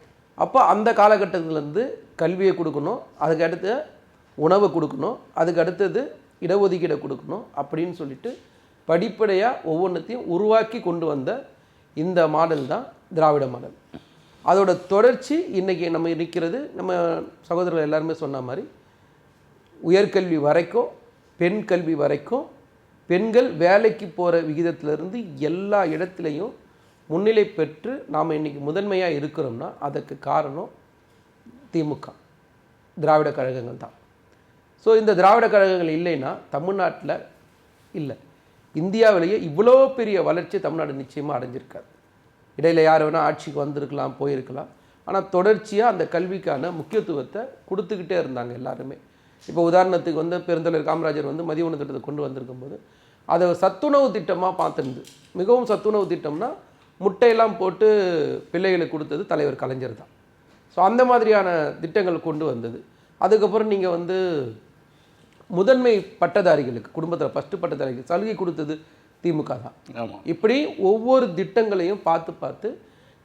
அப்போ அந்த காலகட்டத்திலேருந்து கல்வியை கொடுக்கணும், அதுக்கு அடுத்து உணவை கொடுக்கணும், அதுக்கு அடுத்தது இடஒதுக்கீடை கொடுக்கணும் அப்படின்னு சொல்லிட்டு படிப்படியாக ஒவ்வொன்றத்தையும் உருவாக்கி கொண்டு வந்த இந்த மாடல் தான் திராவிட மாடல். அதோட தொடர்ச்சி இன்றைக்கி நம்ம இருக்கிறது. நம்ம சகோதரர்கள் எல்லாருமே சொன்ன மாதிரி உயர்கல்வி வரைக்கும், பெண் கல்வி வரைக்கும், பெண்கள் வேலைக்கு போகிற விகிதத்திலிருந்து எல்லா இடத்துலையும் முன்னிலை பெற்று நாம் இன்றைக்கி முதன்மையாக இருக்கிறோம்னா அதற்கு காரணம் திமுக, திராவிட கழகங்கள் தான். ஸோ இந்த திராவிட கழகங்கள் இல்லைன்னா தமிழ்நாட்டில் இல்லை, இந்தியாவிலேயே இவ்வளோ பெரிய வளர்ச்சி தமிழ்நாடு நிச்சயமாக அடைஞ்சிருக்காது. இடையில் யார் வேணால் ஆட்சிக்கு வந்திருக்கலாம், போயிருக்கலாம். ஆனால் தொடர்ச்சியாக அந்த கல்விக்கான முக்கியத்துவத்தை கொடுத்துக்கிட்டே இருந்தாங்க எல்லாருமே. இப்போ உதாரணத்துக்கு வந்து பெருந்தலைவர் காமராஜர் வந்து மதிய உணவு திட்டத்தை கொண்டு வந்திருக்கும்போது அதை சத்துணவு திட்டமாக பார்த்துருந்து, மிகவும் சத்துணவு திட்டம்னா முட்டையெல்லாம் போட்டு பிள்ளைகளுக்கு கொடுத்தது தலைவர் கலைஞர் தான். ஸோ அந்த மாதிரியான திட்டங்கள் கொண்டு வந்தது. அதுக்கப்புறம் நீங்கள் வந்து முதன்மை பட்டதாரிகளுக்கு, குடும்பத்தில் ஃபஸ்ட்டு பட்டதாரிகளுக்கு சலுகை கொடுத்தது திமுக தான். இப்படி ஒவ்வொரு திட்டங்களையும் பார்த்து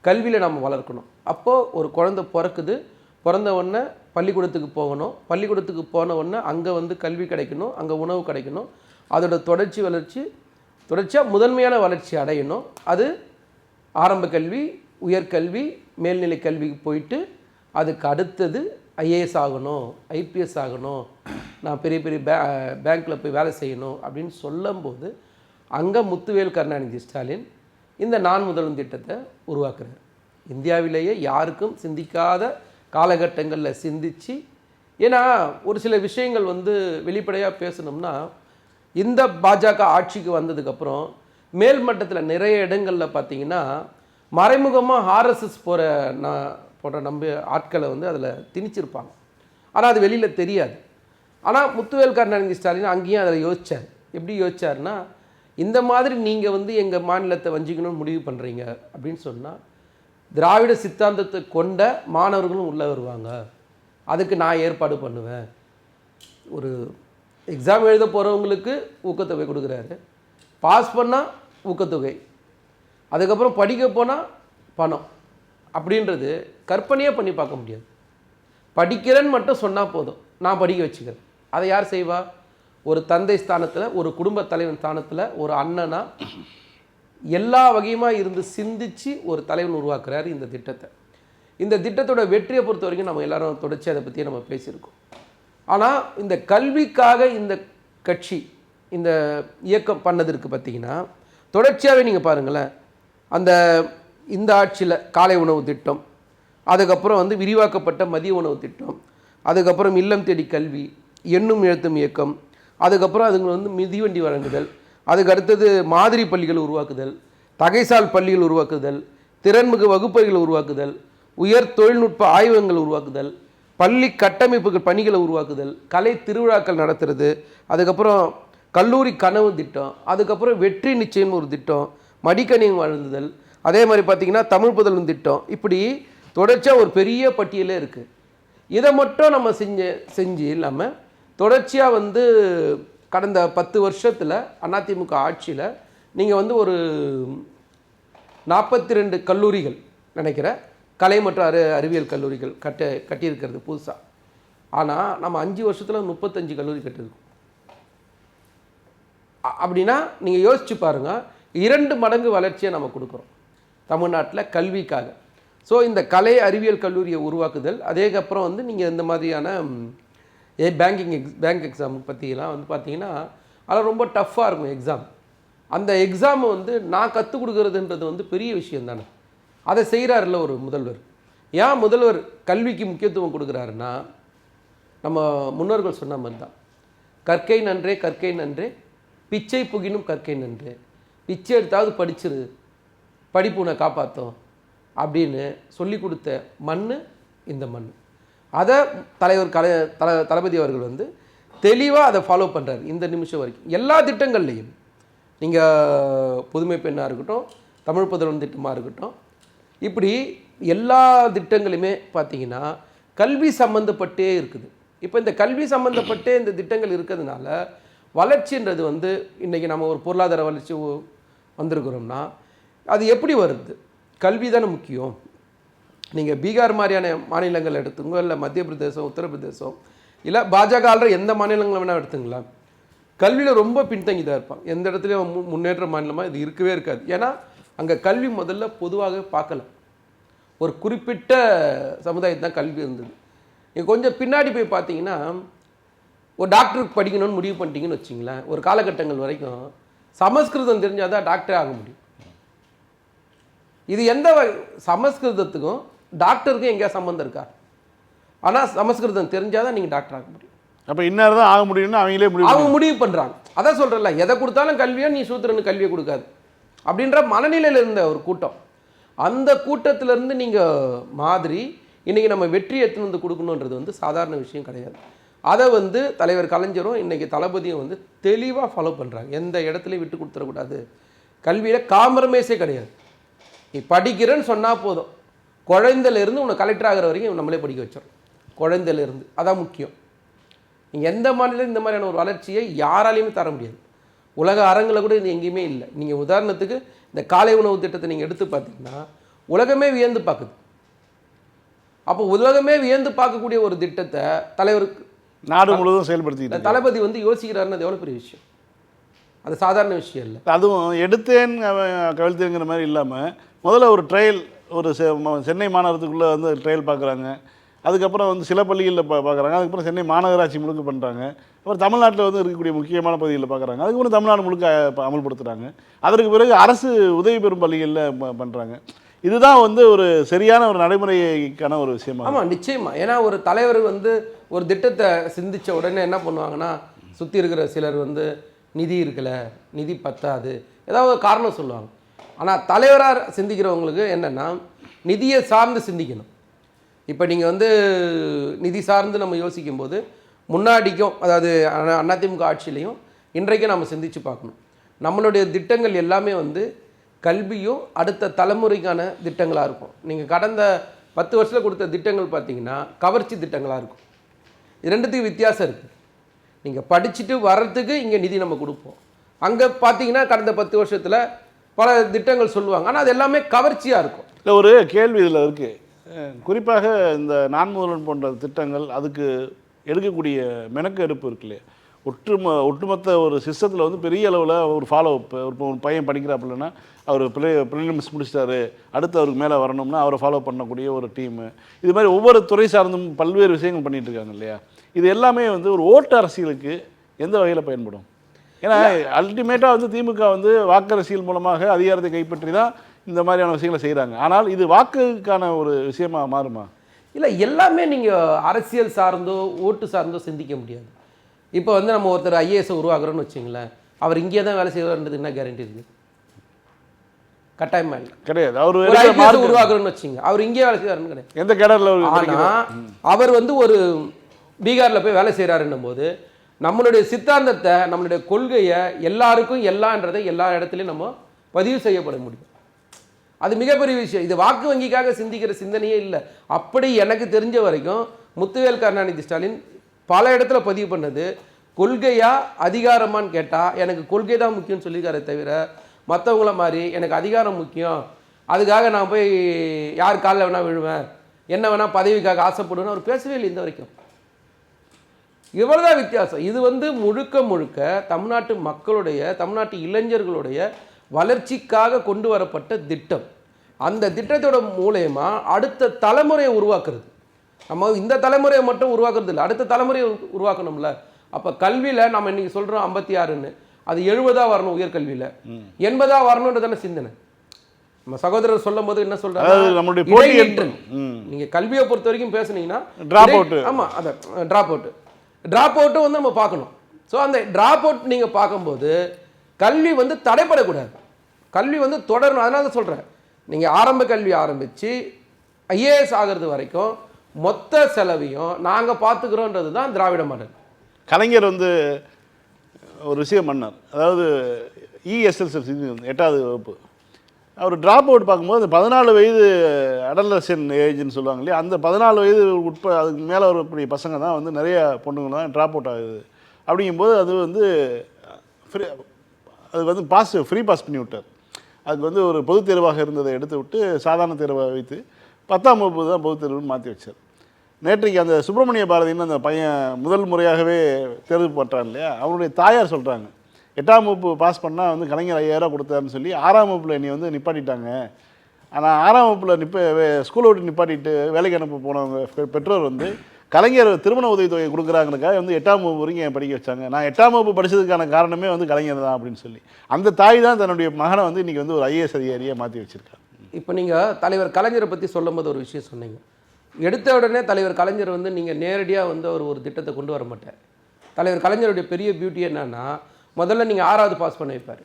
கல்வியில் நம்ம வளர்க்கணும். அப்போது ஒரு குழந்தை பிறக்குது, பிறந்த உடனே பள்ளிக்கூடத்துக்கு போகணும், பள்ளிக்கூடத்துக்கு போன உடனே அங்கே வந்து கல்வி கிடைக்கணும், அங்கே உணவு கிடைக்கணும். அதோட தொடர்ச்சியாக முதன்மையான வளர்ச்சி அடையணும். அது ஆரம்ப கல்வி, உயர்கல்வி, மேல்நிலை கல்விக்கு போயிட்டு அதுக்கு அடுத்தது ஐஏஎஸ் ஆகணும், ஐபிஎஸ் ஆகணும், நான் பெரிய பெரிய பேங்க்கில் போய் வேலை செய்யணும் அப்படின்னு சொல்லும்போது அங்கே முத்துவேல் கருணாநிதி ஸ்டாலின் இந்த நான் முதல்வன் திட்டத்தை உருவாக்குறார். இந்தியாவிலேயே யாருக்கும் சிந்திக்காத காலகட்டங்களில் சிந்திச்சு, ஏன்னா ஒரு சில விஷயங்கள் வந்து வெளிப்படையாக பேசணும்னா இந்த பாஜக ஆட்சிக்கு வந்ததுக்கப்புறம் மேல்மட்டத்தில் நிறைய இடங்களில் பார்த்தீங்கன்னா மறைமுகமாக ஆர்எஸ்எஸ் போன்ற ஆட்களை வந்து அதில் திணிச்சிருப்பாங்க. ஆனால் அது வெளியில் தெரியாது. ஆனால் முத்துவேல் கருணாநிதி ஸ்டாலின் அங்கேயும் அதில் யோசித்தார். எப்படி யோசிச்சார்னா, இந்த மாதிரி நீங்கள் வந்து எங்கள் மாநிலத்தை வஞ்சிக்கணும்னு முடிவு பண்ணுறீங்க அப்படின்னு சொன்னால் திராவிட சித்தாந்தத்தை கொண்ட மாணவர்களும் உள்ளே வருவாங்க, அதுக்கு நான் ஏற்பாடு பண்ணுவேன். ஒரு எக்ஸாம் எழுத போகிறவங்களுக்கு ஊக்கத்தொகை கொடுக்குறாரு, பாஸ் பண்ணால் ஊக்கத்தொகை, அதுக்கப்புறம் படிக்க போனால் பணம். அப்படின்றது கற்பனையே பண்ணி பார்க்க முடியாது. படிக்கிறேன்னு மட்டும் சொன்னால் போதும், நான் படிக்க வச்சுக்கிறேன். அதை யார் செய்வா? ஒரு தந்தை ஸ்தானத்தில், ஒரு குடும்ப தலைவன் ஸ்தானத்தில், ஒரு அண்ணனா எல்லா வகையுமா இருந்து சிந்திச்சு ஒரு தலைவன் உருவாக்குறாரு இந்த திட்டத்தை. இந்த திட்டத்தோட வெற்றியை பொறுத்த வரைக்கும் நம்ம எல்லாரும் தொடர்ச்சி அதை பற்றி நம்ம பேசியிருக்கோம். ஆனால் இந்த கல்விக்காக இந்த கட்சி இந்த இயக்கம் பண்ணதற்கு பார்த்தீங்கன்னா தொடர்ச்சியாகவே நீங்கள் பாருங்களேன், இந்த ஆட்சியில் காலை உணவு திட்டம், அதுக்கப்புறம் வந்து விரிவாக்கப்பட்ட மதிய உணவு திட்டம், அதுக்கப்புறம் இல்லம் தேடி கல்வி, எண்ணும் எழுத்தும் இயக்கம், அதுக்கப்புறம் அதுங்க வந்து மிதிவண்டி வழங்குதல், அதுக்கு அடுத்தது மாதிரி பள்ளிகள் உருவாக்குதல், தகைசால் பள்ளிகள் உருவாக்குதல், திறன்மிகு வகுப்பறைகள் உருவாக்குதல், உயர் தொழில்நுட்ப ஆய்வகங்கள் உருவாக்குதல், பள்ளி கட்டமைப்புகள் பணிகளை உருவாக்குதல், கலை திருவிழாக்கள் நடத்துறது, அதுக்கப்புறம் கல்லூரி கனவு திட்டம், அதுக்கப்புறம் வெற்றி நிச்சயம் ஒரு திட்டம், மடிக்கணினி வழங்குதல், அதே மாதிரி பார்த்திங்கன்னா தமிழ் புதல்வன் திட்டம், இப்படி தொடர்ச்சியாக ஒரு பெரிய பட்டியலே இருக்குது. இதை மட்டும் நம்ம செஞ்சு இல்லாமல் தொடர்ச்சியாக வந்து கடந்த 10 வருஷத்தில் அதிமுக ஆட்சியில் நீங்கள் வந்து ஒரு 42 கல்லூரிகள் நினைக்கிற கலை மற்றும் அறிவியல் கல்லூரிகள் கட்டியிருக்கிறது புதுசாக. ஆனால் நம்ம 5 வருஷத்தில் 35 கல்லூரி கட்டியிருக்கோம். அப்படின்னா நீங்கள் யோசிச்சு பாருங்கள், 2 மடங்கு வளர்ச்சியை நம்ம கொடுக்குறோம் தமிழ்நாட்டில் கல்விக்காக. ஸோ இந்த கலை அறிவியல் கல்லூரியை உருவாக்குதல், அதேக்கப்புறம் வந்து நீங்கள் இந்த மாதிரியான பேங்க் எக்ஸாம் பற்றிலாம் வந்து பார்த்தீங்கன்னா அதெல்லாம் ரொம்ப டஃப்பாக இருக்கும் எக்ஸாம். அந்த எக்ஸாமை வந்து நான் கற்றுக் கொடுக்குறதுன்றது வந்து பெரிய விஷயம் தானே. அதை செய்கிறாருல்ல ஒரு முதல்வர். ஏன் முதல்வர் கல்விக்கு முக்கியத்துவம் கொடுக்குறாருன்னா, நம்ம முன்னோர்கள் சொன்ன மாதிரி தான், கற்கை நன்றே கற்கை நன்றே பிச்சை புகினும் கற்கை நன்றே, பிச்சை எடுத்தாவது படிச்சிரு, படிப்பு உன்னை காப்பாற்றும் அப்படின்னு சொல்லி கொடுத்த மண் இந்த மண். அதை தலைவர் தளபதி அவர்கள் வந்து தெளிவாக அதை ஃபாலோ பண்ணுறாரு இந்த நிமிஷம் வரைக்கும். எல்லா திட்டங்கள்லையும் நீங்கள் புதுமை பெண்ணாக இருக்கட்டும், தமிழ் புதல்வன் திட்டமாக இருக்கட்டும், இப்படி எல்லா திட்டங்களுமே பார்த்தீங்கன்னா கல்வி சம்மந்தப்பட்டே இருக்குது. இப்போ இந்த கல்வி சம்மந்தப்பட்டே இந்த திட்டங்கள் இருக்கிறதுனால வளர்ச்சின்றது வந்து இன்றைக்கி நம்ம ஒரு பொருளாதார வளர்ச்சி வந்திருக்கிறோம்னா அது எப்படி வருது? கல்வி தானே முக்கியம். நீங்கள் பீகார் மாதிரியான மாநிலங்கள் எடுத்துங்க, இல்லை மத்திய பிரதேசம், உத்தரப்பிரதேசம், இல்லை பாஜக ஆள்ற எந்த மாநிலங்களை வேணால் எடுத்துங்களா, கல்வியில் ரொம்ப பின்தங்கி தான் இருப்பான். எந்த இடத்துலையும் முன்னேற்ற மாநிலமாக இது இருக்கவே இருக்காது. ஏன்னா அங்கே கல்வி முதல்ல பொதுவாக பார்க்கல, ஒரு குறிப்பிட்ட சமுதாயத்து தான் கல்வி இருந்தது. நீங்கள் கொஞ்சம் பின்னாடி போய் பார்த்தீங்கன்னா, ஒரு டாக்டருக்கு படிக்கணும்னு முடிவு பண்ணிட்டீங்கன்னு வச்சிங்களேன், ஒரு காலகட்டங்கள் வரைக்கும் சமஸ்கிருதம் தெரிஞ்சால் தான் டாக்டரே ஆக முடியும். இது எந்த சமஸ்கிருதத்துக்கும் டாக்டருக்கும் எங்கேயா சம்மந்தம் இருக்கா? ஆனால் சமஸ்கிருதம் தெரிஞ்சால் தான் நீங்கள் டாக்டர் ஆக முடியும். அப்போ இன்னார் தான் ஆக முடியும்னு அவங்க முடிவு பண்ணுறாங்க. அதான் சொல்கிறேன்ல, எதை கொடுத்தாலும் கல்வியோ நீ சூத்திரனு கல்வியை கொடுக்காது அப்படின்ற மனநிலையில் இருந்த ஒரு கூட்டம். அந்த கூட்டத்திலேருந்து நீங்கள் மாதிரி இன்றைக்கி நம்ம வெற்றி எடுத்துன்னு வந்து கொடுக்கணுன்றது வந்து சாதாரண விஷயம் கிடையாது. அதை வந்து தலைவர் கலைஞரும் இன்றைக்கி தளபதியும் வந்து தெளிவாக ஃபாலோ பண்ணுறாங்க. எந்த இடத்துலையும் விட்டு கொடுத்துடக்கூடாது. கல்வியில் காம்ப்ரமைஸே கிடையாது. நீ படிக்கிறேன்னு சொன்னால் போதும், குழந்தையிலேருந்து உன்னை கலெக்டர் ஆகிற வரைக்கும் நம்மளே படிக்க வச்சிடும். குழந்தையிலேருந்து அதான் முக்கியம். நீங்கள் எந்த மாநிலம் இந்த மாதிரியான ஒரு வளர்ச்சியை யாராலையுமே தர முடியாது. உலக அரங்கில் கூட இது எங்கேயுமே இல்லை. நீங்கள் உதாரணத்துக்கு இந்த காலை உணவு திட்டத்தை நீங்கள் எடுத்து பார்த்தீங்கன்னா உலகமே வியந்து பார்க்குது. அப்போ உலகமே வியந்து பார்க்கக்கூடிய ஒரு திட்டத்தை தலைவருக்கு நாடு முழுவதும் செயல்படுத்தி தளபதி வந்து யோசிக்கிறாருன்னு அது எவ்வளோ பெரிய விஷயம். அது சாதாரண விஷயம் இல்லை. அதுவும் எடுத்தேன் கவிழ்த்தேங்கிற மாதிரி இல்லாமல் முதல்ல ஒரு ட்ரையல், ஒரு சென்னை மாநகரத்துக்குள்ளே வந்து ட்ரையல் பார்க்குறாங்க. அதுக்கப்புறம் வந்து சில பள்ளிகளில் பார்க்குறாங்க. அதுக்கப்புறம் சென்னை மாநகராட்சி முழுக்க பண்ணுறாங்க. அப்புறம் தமிழ்நாட்டில் வந்து இருக்கக்கூடிய முக்கியமான பகுதிகளில் பார்க்குறாங்க. அதுக்கப்புறம் தமிழ்நாடு முழுக்க அமல்படுத்துகிறாங்க. அதற்கு பிறகு அரசு உதவி பெறும் பள்ளிகளில் பண்ணுறாங்க. இதுதான் வந்து ஒரு சரியான ஒரு நடைமுறைக்கான ஒரு விஷயமா. ஆமாம், நிச்சயமாக. ஏன்னா ஒரு தலைவர் வந்து ஒரு திட்டத்தை சிந்தித்த உடனே என்ன பண்ணுவாங்கன்னா, சுற்றி இருக்கிற சிலர் வந்து நிதி இருக்கலை, நிதி பத்தாது, ஏதாவது ஒரு காரணம் சொல்லுவாங்க. ஆனால் தலைவராக சிந்திக்கிறவங்களுக்கு என்னென்னா நிதியை சார்ந்து சிந்திக்கணும். இப்போ நீங்கள் வந்து நிதி சார்ந்து நம்ம யோசிக்கும்போது முன்னாடிக்கும், அதாவது அதிமுக ஆட்சியிலையும் இன்றைக்கும் நம்ம சிந்தித்து பார்க்கணும். நம்மளுடைய திட்டங்கள் எல்லாமே வந்து கல்வியும் அடுத்த தலைமுறைக்கான திட்டங்களாக இருக்கும். நீங்கள் கடந்த 10 வருஷத்தில் கொடுத்த திட்டங்கள் பார்த்தீங்கன்னா கவர்ச்சி திட்டங்களாக இருக்கும். இது ரெண்டுத்துக்கு வித்தியாசம் இருக்குது. நீங்கள் படிச்சுட்டு வர்றதுக்கு இங்கே நிதி நம்ம கொடுப்போம். அங்கே பார்த்தீங்கன்னா கடந்த 10 வருஷத்தில் பல திட்டங்கள் சொல்லுவாங்க, ஆனால் அது எல்லாமே கவர்ச்சியாக இருக்கும். இல்லை, ஒரு கேள்வி இதில் இருக்குது. குறிப்பாக இந்த நான் முதல்வன் போன்ற திட்டங்கள், அதுக்கு எடுக்கக்கூடிய மெனக்கெடுப்பு இருக்கு இல்லையா? ஒட்டுமொத்த ஒரு சிஸ்டத்தில் வந்து பெரிய அளவில் ஒரு ஃபாலோ அப். ஒரு பையன் படிக்கிறாப்புலன்னா அவர் ப்ரிலிம்ஸ் முடிச்சிட்டாரு, அடுத்து அவருக்கு மேலே வரணும்னா அவரை ஃபாலோ பண்ணக்கூடிய ஒரு டீமு. இது மாதிரி ஒவ்வொரு துறை சார்ந்தும் பல்வேறு விஷயங்கள் பண்ணிகிட்டு இருக்காங்க இல்லையா? இது எல்லாமே வந்து ஒரு ஓட்டு அரசியலுக்கு எந்த வகையில் பயன்படும்? ஏன்னா அல்டிமேட்டாக வந்து திமுக வந்து வாக்கு அரசியல் மூலமாக அதிகாரத்தை கைப்பற்றி தான் இந்த மாதிரியான விஷயங்களை செய்கிறாங்க. ஆனால் இது வாக்குக்கான ஒரு விஷயமா மாறுமா? இல்லை, எல்லாமே நீங்கள் அரசியல் சார்ந்தோ ஓட்டு சார்ந்தோ சிந்திக்க முடியாது. இப்போ வந்து நம்ம ஒருத்தர் ஐஏஎஸ் உருவாக்குறோன்னு வச்சுங்களேன், அவர் இங்கே தான் வேலை செய்வார்ன்றது என்ன கேரண்டி இருக்குது? கட்டாயமா இல்லை, கிடையாது. அவர் உருவாக்குறோன்னு வச்சுங்க, அவர் இங்கே வேலை செய்வாருன்னு கிடையாது. எந்த கேடரில்? ஆனால் அவர் வந்து ஒரு பீகாரில் போய் வேலை செய்கிறாருன்னும் போது நம்மளுடைய சித்தாந்தத்தை, நம்மளுடைய கொள்கையை எல்லாருக்கும் எல்லான்றதை எல்லா இடத்துலையும் நம்ம பதிவு செய்யப்பட முடியும். அது மிகப்பெரிய விஷயம். இது வாக்கு வங்கிக்காக சிந்திக்கிற சிந்தனையே இல்லை. அப்படி எனக்கு தெரிஞ்ச வரைக்கும் முத்துவேல் கருணாநிதி ஸ்டாலின் பல இடத்துல பதிவு பண்ணது கொள்கையா அதிகாரமான்னு கேட்டால் எனக்கு கொள்கை தான் முக்கியம்னு சொல்லியிருக்காரே தவிர மற்றவங்கள மாதிரி எனக்கு அதிகாரம் முக்கியம், அதுக்காக நான் போய் யார் காலில் வேணால் விழுவேன், என்ன வேணால் பதவிக்காக ஆசைப்படுவேன்னு அவர் பேசவே இல்லை இந்த வரைக்கும். இவ்வளோதான் வித்தியாசம். இது வந்து முழுக்க முழுக்க தமிழ்நாட்டு மக்களுடைய, தமிழ்நாட்டு இளைஞர்களுடைய வளர்ச்சிக்காக கொண்டு வரப்பட்ட திட்டம். அந்த திட்டத்தோட மூலயமா அடுத்த தலைமுறையை உருவாக்குறது. நம்ம இந்த தலைமுறையை மட்டும் உருவாக்குறது இல்லை, அடுத்த தலைமுறையை உருவாக்கணும்ல. அப்போ கல்வியில் நம்ம இன்னைக்கு சொல்கிறோம் 56ன்னு, அது 70 வரணும், உயர்கல்வியில் 80 வரணுன்றதான சிந்தனை. நம்ம சகோதரர் சொல்லும் போது என்ன சொல்றாங்க, நீங்க கல்வியை பொறுத்த வரைக்கும் பேசுனீங்கன்னா டிராப் அவுட். ஆமாம், அதை ட்ராப் அவுட்டும் வந்து நம்ம பார்க்கணும். ஸோ அந்த ட்ராப் அவுட் நீங்கள் பார்க்கும்போது கல்வி வந்து தடைப்படக்கூடாது, கல்வி வந்து தொடரணும். அதனால தான் சொல்கிறேன், நீங்கள் ஆரம்ப கல்வி ஆரம்பித்து ஐஏஎஸ் ஆகிறது வரைக்கும் மொத்த செலவையும் நாங்கள் பார்த்துக்கிறோன்றது தான் திராவிட மாடல். கலைஞர் வந்து ஒரு விஷயம் பண்ணார். அதாவது இஎஸ்எல்சி 8வது வகுப்பு அவர் ட்ராப் அவுட் பார்க்கும்போது அந்த 14 வயது அடலசன் ஏஜ்னு சொல்லுவாங்க இல்லையா, அந்த 14 வயது அதுக்கு மேலே வரக்கூடிய பசங்க தான் வந்து நிறைய பொண்ணுங்க தான் ட்ராப் அவுட் ஆகுது. அப்படிங்கும்போது அது வந்து ஃப்ரீ பாஸ் பண்ணி விட்டார். அதுக்கு வந்து ஒரு பொதுத் தேர்வாக இருந்ததை எடுத்து விட்டு சாதாரண தேர்வாக வைத்து 10ஆம் வகுப்பு தான் பொதுத் தேர்வுன்னு மாற்றி வச்சார். நேற்றைக்கு அந்த சுப்பிரமணிய பாரதின்னு அந்த பையன் முதல் முறையாகவே தேர்வு பட்டான் இல்லையா, அவருடைய தாயார் சொல்கிறாங்க, 8ஆம் வகுப்பு பாஸ் பண்ணால் வந்து கலைஞர் 5000 கொடுத்தாருன்னு சொல்லி 6ஆம் வகுப்பில் என்னை வந்து நிப்பாட்டிட்டாங்க. ஆனால் 6ஆம் வகுப்பில் ஸ்கூலை விட்டு நிப்பாட்டிட்டு வேலைக்கு அனுப்ப போனவங்க பெற்றோர் வந்து கலைஞர் திருமண உதவித்தொகை கொடுக்குறாங்கனுக்காக வந்து 8ஆம் வகுப்பு வரைக்கும் என் படிக்க வச்சாங்க, நான் 8ஆம் வகுப்பு படித்ததுக்கான காரணமே வந்து கலைஞர் தான் அப்படின்னு சொல்லி அந்த தாய் தான் தன்னுடைய மகனை வந்து இன்றைக்கி வந்து ஒரு ஐஏஎஸ் அதிகாரியாக மாற்றி வச்சுருக்காங்க. இப்போ நீங்கள் தலைவர் கலைஞரை பற்றி சொல்லும் போது ஒரு விஷயம் சொன்னீங்க. எடுத்த உடனே தலைவர் கலைஞர் வந்து நீங்கள் நேரடியாக வந்து அவர் ஒரு திட்டத்தை கொண்டு வர மாட்டார். தலைவர் கலைஞருடைய பெரிய பியூட்டி என்னன்னா, முதல்ல நீங்கள் 6வது பாஸ் பண்ண வைப்பார்,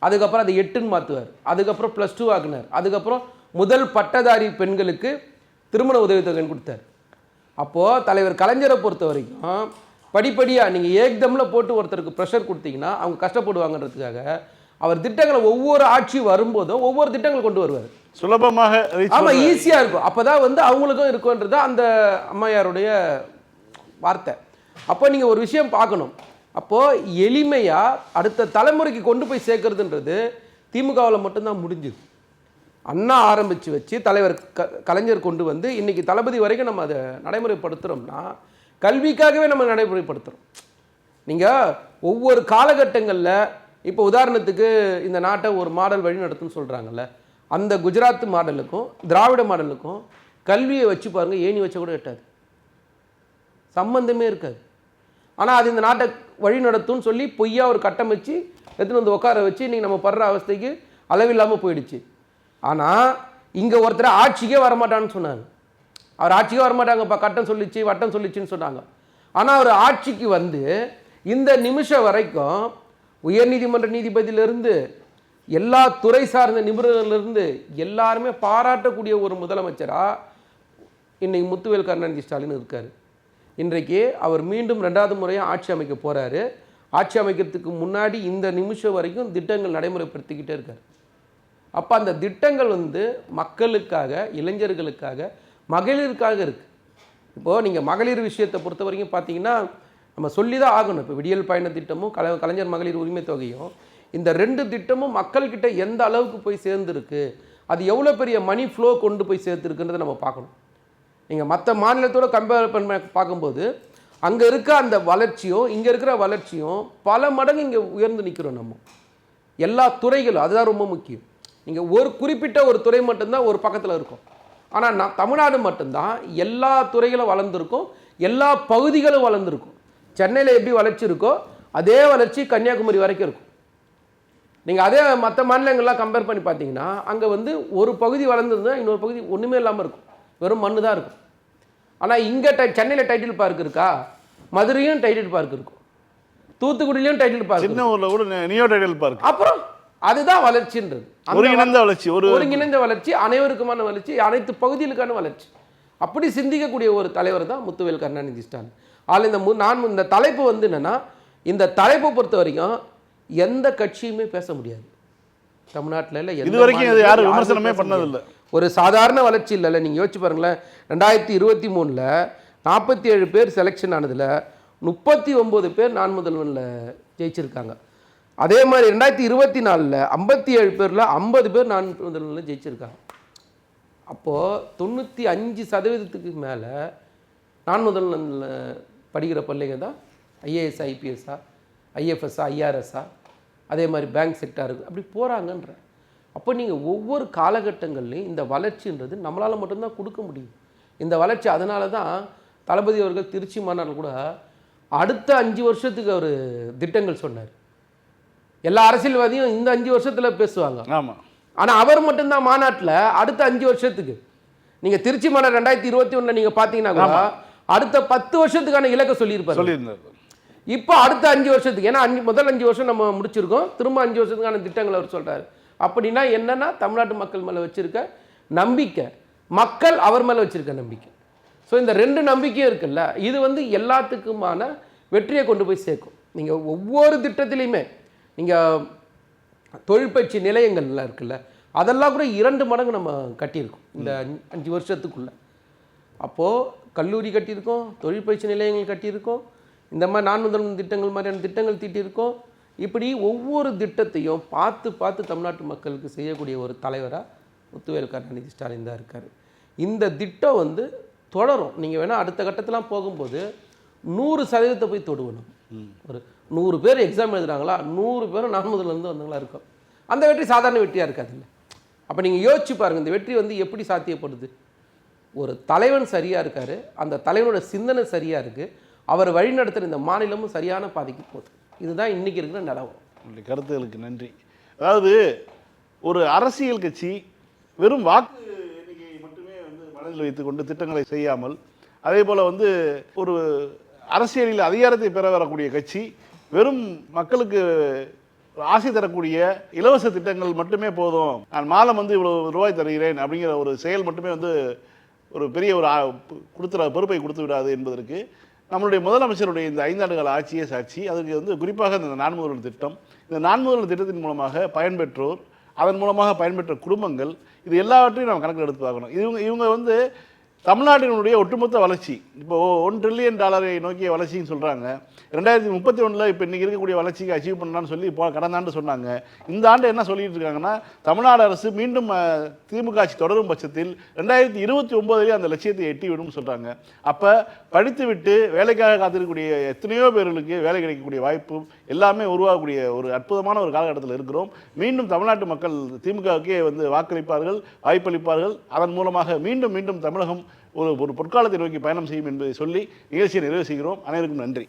அதுக்கப்புறம் அதை 8ன்னு மாற்றுவார், அதுக்கப்புறம் +2 ஆக்குனார், அதுக்கப்புறம் முதல் பட்டதாரி பெண்களுக்கு திருமண உதவித்தொகைன்னு கொடுத்தார். அப்போது தலைவர் கலைஞரை பொறுத்த வரைக்கும் படிப்படியாக நீங்கள் ஏக்தமில் போட்டு ஒருத்தருக்கு ப்ரெஷர் கொடுத்தீங்கன்னா அவங்க கஷ்டப்படுவாங்கன்றதுக்காக அவர் திட்டங்களை ஒவ்வொரு ஆட்சி வரும்போதும் ஒவ்வொரு திட்டங்களை கொண்டு வருவார், சுலபமாக. ஆமாம், ஈஸியாக இருக்கும். அப்போ தான் வந்து அவங்களுக்கும் இருக்குன்றது அந்த அம்மையாருடைய வார்த்தை. அப்போ நீங்கள் ஒரு விஷயம் பார்க்கணும், அப்போது எளிமையாக அடுத்த தலைமுறைக்கு கொண்டு போய் சேர்க்கறதுன்றது திமுகவில் மட்டும்தான் முடிஞ்சுது. அண்ணா ஆரம்பித்து வச்சு தலைவர் கலைஞர் கொண்டு வந்து இன்றைக்கி தளபதி வரைக்கும் நம்ம அதை நடைமுறைப்படுத்துகிறோம்னா கல்விக்காகவே நம்ம நடைமுறைப்படுத்துகிறோம். நீங்கள் ஒவ்வொரு காலகட்டங்களில் இப்போ உதாரணத்துக்கு இந்த நாட்டை ஒரு மாடல் வழி நடத்துன்னு சொல்கிறாங்கல்ல, அந்த குஜராத் மாடலுக்கும் திராவிட மாடலுக்கும் கல்வியை வச்சு பாருங்கள், ஏணி வச்ச கூட எட்டாது, சம்பந்தமே இருக்காது. ஆனால் அது இந்த நாட்டை வழி நடத்தும்னு சொல்லி பொய்யா ஒரு கட்டமைச்சு எடுத்துன்னு வந்து உட்கார வச்சு இன்றைக்கி நம்ம படுற அவஸ்தைக்கு அளவில்லாமல் போயிடுச்சு. ஆனால் இங்கே ஒருத்தர் ஆட்சிக்கே வரமாட்டான்னு சொன்னாங்க, அவர் ஆட்சிக்கே வரமாட்டாங்கப்பா, கட்டம் சொல்லிச்சு வட்டம் சொல்லிச்சுன்னு சொன்னாங்க. ஆனால் அவர் ஆட்சிக்கு வந்து இந்த நிமிஷம் வரைக்கும் உயர்நீதிமன்ற நீதிபதியிலிருந்து எல்லா துறை சார்ந்த நிபுணர்களிலிருந்து எல்லாருமே பாராட்டக்கூடிய ஒரு முதலமைச்சராக இன்றைக்கி முத்துவேல் கருணாநிதி ஸ்டாலின் இருக்கார். இன்றைக்கு அவர் மீண்டும் 2வது முறையாக ஆட்சி அமைக்க போகிறாரு. ஆட்சி அமைக்கிறதுக்கு முன்னாடி இந்த நிமிஷம் வரைக்கும் திட்டங்கள் நடைமுறைப்படுத்திக்கிட்டே இருக்கார். அப்போ அந்த திட்டங்கள் வந்து மக்களுக்காக, இளைஞர்களுக்காக, மகளிருக்காக இருக்குது. இப்போது நீங்கள் மகளிர் விஷயத்தை பொறுத்த வரைக்கும் பார்த்தீங்கன்னா நம்ம சொல்லி தான் ஆகணும். இப்போ விடியல் பயண திட்டமும் கலைஞர் மகளிர் உரிமை தொகையும், இந்த 2 திட்டமும் மக்கள்கிட்ட எந்த அளவுக்கு போய் சேர்ந்துருக்கு, அது எவ்வளோ பெரிய மணி ஃப்ளோ கொண்டு போய் சேர்த்துருக்குன்றதை நம்ம பார்க்கணும். நீங்கள் மற்ற மாநிலத்தோடு கம்பேர் பண்ண பார்க்கும்போது அங்கே இருக்க அந்த வளர்ச்சியும் இங்கே இருக்கிற வளர்ச்சியும் பல மடங்கு இங்கே உயர்ந்து நிற்கிறோம் நம்ம. எல்லா துறைகளும் அதுதான் ரொம்ப முக்கியம். நீங்கள் ஒரு குறிப்பிட்ட ஒரு துறை மட்டும்தான் ஒரு பக்கத்தில் இருக்கும். ஆனால் நான் தமிழ்நாடு மட்டும்தான் எல்லா துறைகளும் வளர்ந்துருக்கும், எல்லா பகுதிகளும் வளர்ந்துருக்கும். சென்னையில் எப்படி வளர்ச்சி இருக்கோ அதே வளர்ச்சி கன்னியாகுமரி வரைக்கும் இருக்கும். நீங்கள் அதே மற்ற மாநிலங்கள்லாம் கம்பேர் பண்ணி பார்த்தீங்கன்னா அங்கே வந்து ஒரு பகுதி வளர்ந்துருந்தா இன்னொரு பகுதி ஒன்றுமே இல்லாமல் இருக்கும், வெறும் மண்ணு தான் இருக்கும். ஆனால் இங்கே சென்னையில் டைட்டில் பார்க் இருக்கா, மதுரையும் டைட்டில் பார்க் இருக்கும், தூத்துக்குடியிலையும் டைட்டில் பார்க், சின்ன ஊரில் கூட நியோ டைட்டில் பார்க். அப்புறம் அதுதான் வளர்ச்சின்றது. ஒருங்கிணைந்த வளர்ச்சி, ஒருங்கிணைந்த வளர்ச்சி, அனைவருக்குமான வளர்ச்சி, அனைத்து பகுதிகளுக்கான வளர்ச்சி. அப்படி சிந்திக்கக்கூடிய ஒரு தலைவர் தான் முத்துவேல் கருணாநிதி ஸ்டாலின். ஆனால் இந்த தலைப்பு வந்து என்னன்னா, இந்த தலைப்பை பொறுத்த வரைக்கும் எந்த கட்சியுமே பேச முடியாது தமிழ்நாட்டில். இல்லை இது வரைக்கும் இது யாரும் விமர்சனமே பண்ணதில்லை. ஒரு சாதாரண வளர்ச்சி இல்லைல்ல. நீங்கள் யோசிச்சு பாருங்களேன், 2023 47 பேர் செலெக்ஷன் ஆனதில் 39 பேர் நான் முதல்வனில் ஜெயிச்சிருக்காங்க. அதே மாதிரி 2024 57 பேரில் 50 பேர் நான் முதல்வனில் ஜெயிச்சிருக்காங்க. அப்போது 95% மேலே நான் முதல்வனில் படிக்கிற பிள்ளைங்க தான் ஐஏஎஸ், ஐபிஎஸ்ஸா, ஐஎஃப்எஸ்ஸா, ஐஆர்எஸ்ஸா, அதே மாதிரி பேங்க் செக்டாருக்கு அப்படி போகிறாங்கன்ற. அப்போ நீங்கள் ஒவ்வொரு காலகட்டங்கள்லையும் இந்த வளர்ச்சின்றது நம்மளால் மட்டும்தான் கொடுக்க முடியும். இந்த வளர்ச்சி அதனால தான் தளபதி அவர்கள் திருச்சி மாநாட்டில் கூட அடுத்த 5 வருஷத்துக்கு அவர் திட்டங்கள் சொன்னார். எல்லா அரசியல்வாதியும் இந்த 5 வருஷத்தில் பேசுவாங்க. ஆமாம். ஆனால் அவர் மட்டும்தான் மாநாட்டில் அடுத்த 5 வருஷத்துக்கு. நீங்கள் திருச்சி மாநாடு 2021 நீங்கள் பார்த்தீங்கன்னா கூட அடுத்த 10 வருஷத்துக்கான இலக்கை சொல்லியிருப்பார். இப்போ அடுத்த 5 வருஷத்துக்கு, ஏன்னா முதல் 5 வருஷம் நம்ம முடிச்சிருக்கோம், திரும்ப 5 வருஷத்துக்கான திட்டங்கள் அவர் சொல்கிறார். அப்படின்னா என்னன்னா, தமிழ்நாட்டு மக்கள் மேலே வச்சிருக்க நம்பிக்கை, மக்கள் அவர் மேலே வச்சிருக்க நம்பிக்கை. ஸோ இந்த 2 நம்பிக்கையும் இருக்குல்ல, இது வந்து எல்லாத்துக்குமான வெற்றியை கொண்டு போய் சேர்க்கும். நீங்கள் ஒவ்வொரு திட்டத்திலையுமே நீங்கள் தொழிற்பயிற்சி நிலையங்கள்லாம் இருக்குல்ல, அதெல்லாம் கூட 2 மடங்கு நம்ம கட்டியிருக்கோம் இந்த 5 வருஷத்துக்குள்ளே. அப்போது கல்லூரி கட்டியிருக்கோம், தொழிற்பயிற்சி நிலையங்கள் கட்டியிருக்கோம், இந்த மாதிரி நான் முதல்வன் திட்டங்கள் மாதிரியான திட்டங்கள் தீட்டியிருக்கோம். இப்படி ஒவ்வொரு திட்டத்தையும் பார்த்து பார்த்து தமிழ்நாட்டு மக்களுக்கு செய்யக்கூடிய ஒரு தலைவராக முத்துவேல் கருணாநிதி ஸ்டாலின் தான் இருக்கார். இந்த திட்டம் வந்து தொடரும். நீங்கள் வேணால் அடுத்த கட்டத்தெலாம் போகும்போது 100% போய் தொடுவணும். ஒரு 100 பேர் எக்ஸாம் எழுதுகிறாங்களா, 100 பேரும் நான் முதல்லேருந்து வந்தவங்களா இருக்கும். அந்த வெற்றி சாதாரண வெற்றியாக இருக்காதுல்ல. அப்போ நீங்கள் யோசிச்சு பாருங்கள், இந்த வெற்றி வந்து எப்படி சாத்தியப்படுது. ஒரு தலைவன் சரியாக இருக்கார், அந்த தலைவனோட சிந்தனை சரியாக இருக்குது, அவர் வழிநடத்துகிற இந்த மாநிலமும் சரியான பாதைக்கு போகுது. இதுதான் இன்றைக்கி இருக்கிற நிலவரம். உங்களுடைய கருத்துகளுக்கு நன்றி. அதாவது ஒரு அரசியல் கட்சி வெறும் வாக்கு எண்ணிக்கையை மட்டுமே வந்து மனதில் வைத்துக்கொண்டு திட்டங்களை செய்யாமல், அதே போல் வந்து ஒரு அரசியலில் அதிகாரத்தை பெற வரக்கூடிய கட்சி வெறும் மக்களுக்கு ஆசை தரக்கூடிய இலவச திட்டங்கள் மட்டுமே போதும், நான் மாதம் வந்து இவ்வளவு ரூபாய் தருகிறேன் அப்படிங்கிற ஒரு செயல் மட்டுமே வந்து ஒரு பெரிய ஒரு கொடுத்துற பொறுப்பை கொடுத்து விடாது என்பதற்கு நம்மளுடைய முதலமைச்சருடைய இந்த 5 ஆண்டு கால ஆட்சியே சாட்சி. அதுக்கு வந்து குறிப்பாக இந்த நான் முதல்வன் திட்டம், இந்த நான் முதல்வன் திட்டத்தின் மூலமாக பயன்பெற்றோர், அதன் மூலமாக பயன்பெற்ற குடும்பங்கள், இது எல்லாவற்றையும் நம்ம கணக்கில் எடுத்து பார்க்கணும். இவங்க வந்து தமிழ்நாட்டினுடைய ஒட்டுமொத்த வளர்ச்சி இப்போ $1 ட்ரில்லியன் நோக்கிய வளர்ச்சின்னு சொல்கிறாங்க. 2031 இப்போ இன்றைக்கி இருக்கக்கூடிய வளர்ச்சிக்கு அச்சீவ் பண்ணலான்னு சொல்லி கடந்த ஆண்டு சொன்னாங்க. இந்த ஆண்டு என்ன சொல்லிட்டு இருக்காங்கன்னா, தமிழ்நாடு அரசு மீண்டும் திமுக ஆட்சி தொடரும் பட்சத்தில் 2029 அந்த லட்சியத்தை எட்டிவிடும் சொல்கிறாங்க. அப்போ படித்துவிட்டு வேலைக்காக காத்திருக்கக்கூடிய எத்தனையோ பேர்களுக்கு வேலை கிடைக்கக்கூடிய வாய்ப்பு எல்லாமே உருவாகக்கூடிய ஒரு அற்புதமான ஒரு காலகட்டத்தில் இருக்கிறோம். மீண்டும் தமிழ்நாட்டு மக்கள் திமுகவுக்கே வந்து வாக்களிப்பார்கள், வாய்ப்பளிப்பார்கள். அதன் மூலமாக மீண்டும் மீண்டும் தமிழகம் ஒரு பொற்காலத்தை நோக்கி பயணம் செய்யும் என்பதை சொல்லி நிகழ்ச்சியை நிறைவு செய்கிறோம். அனைவருக்கும் நன்றி.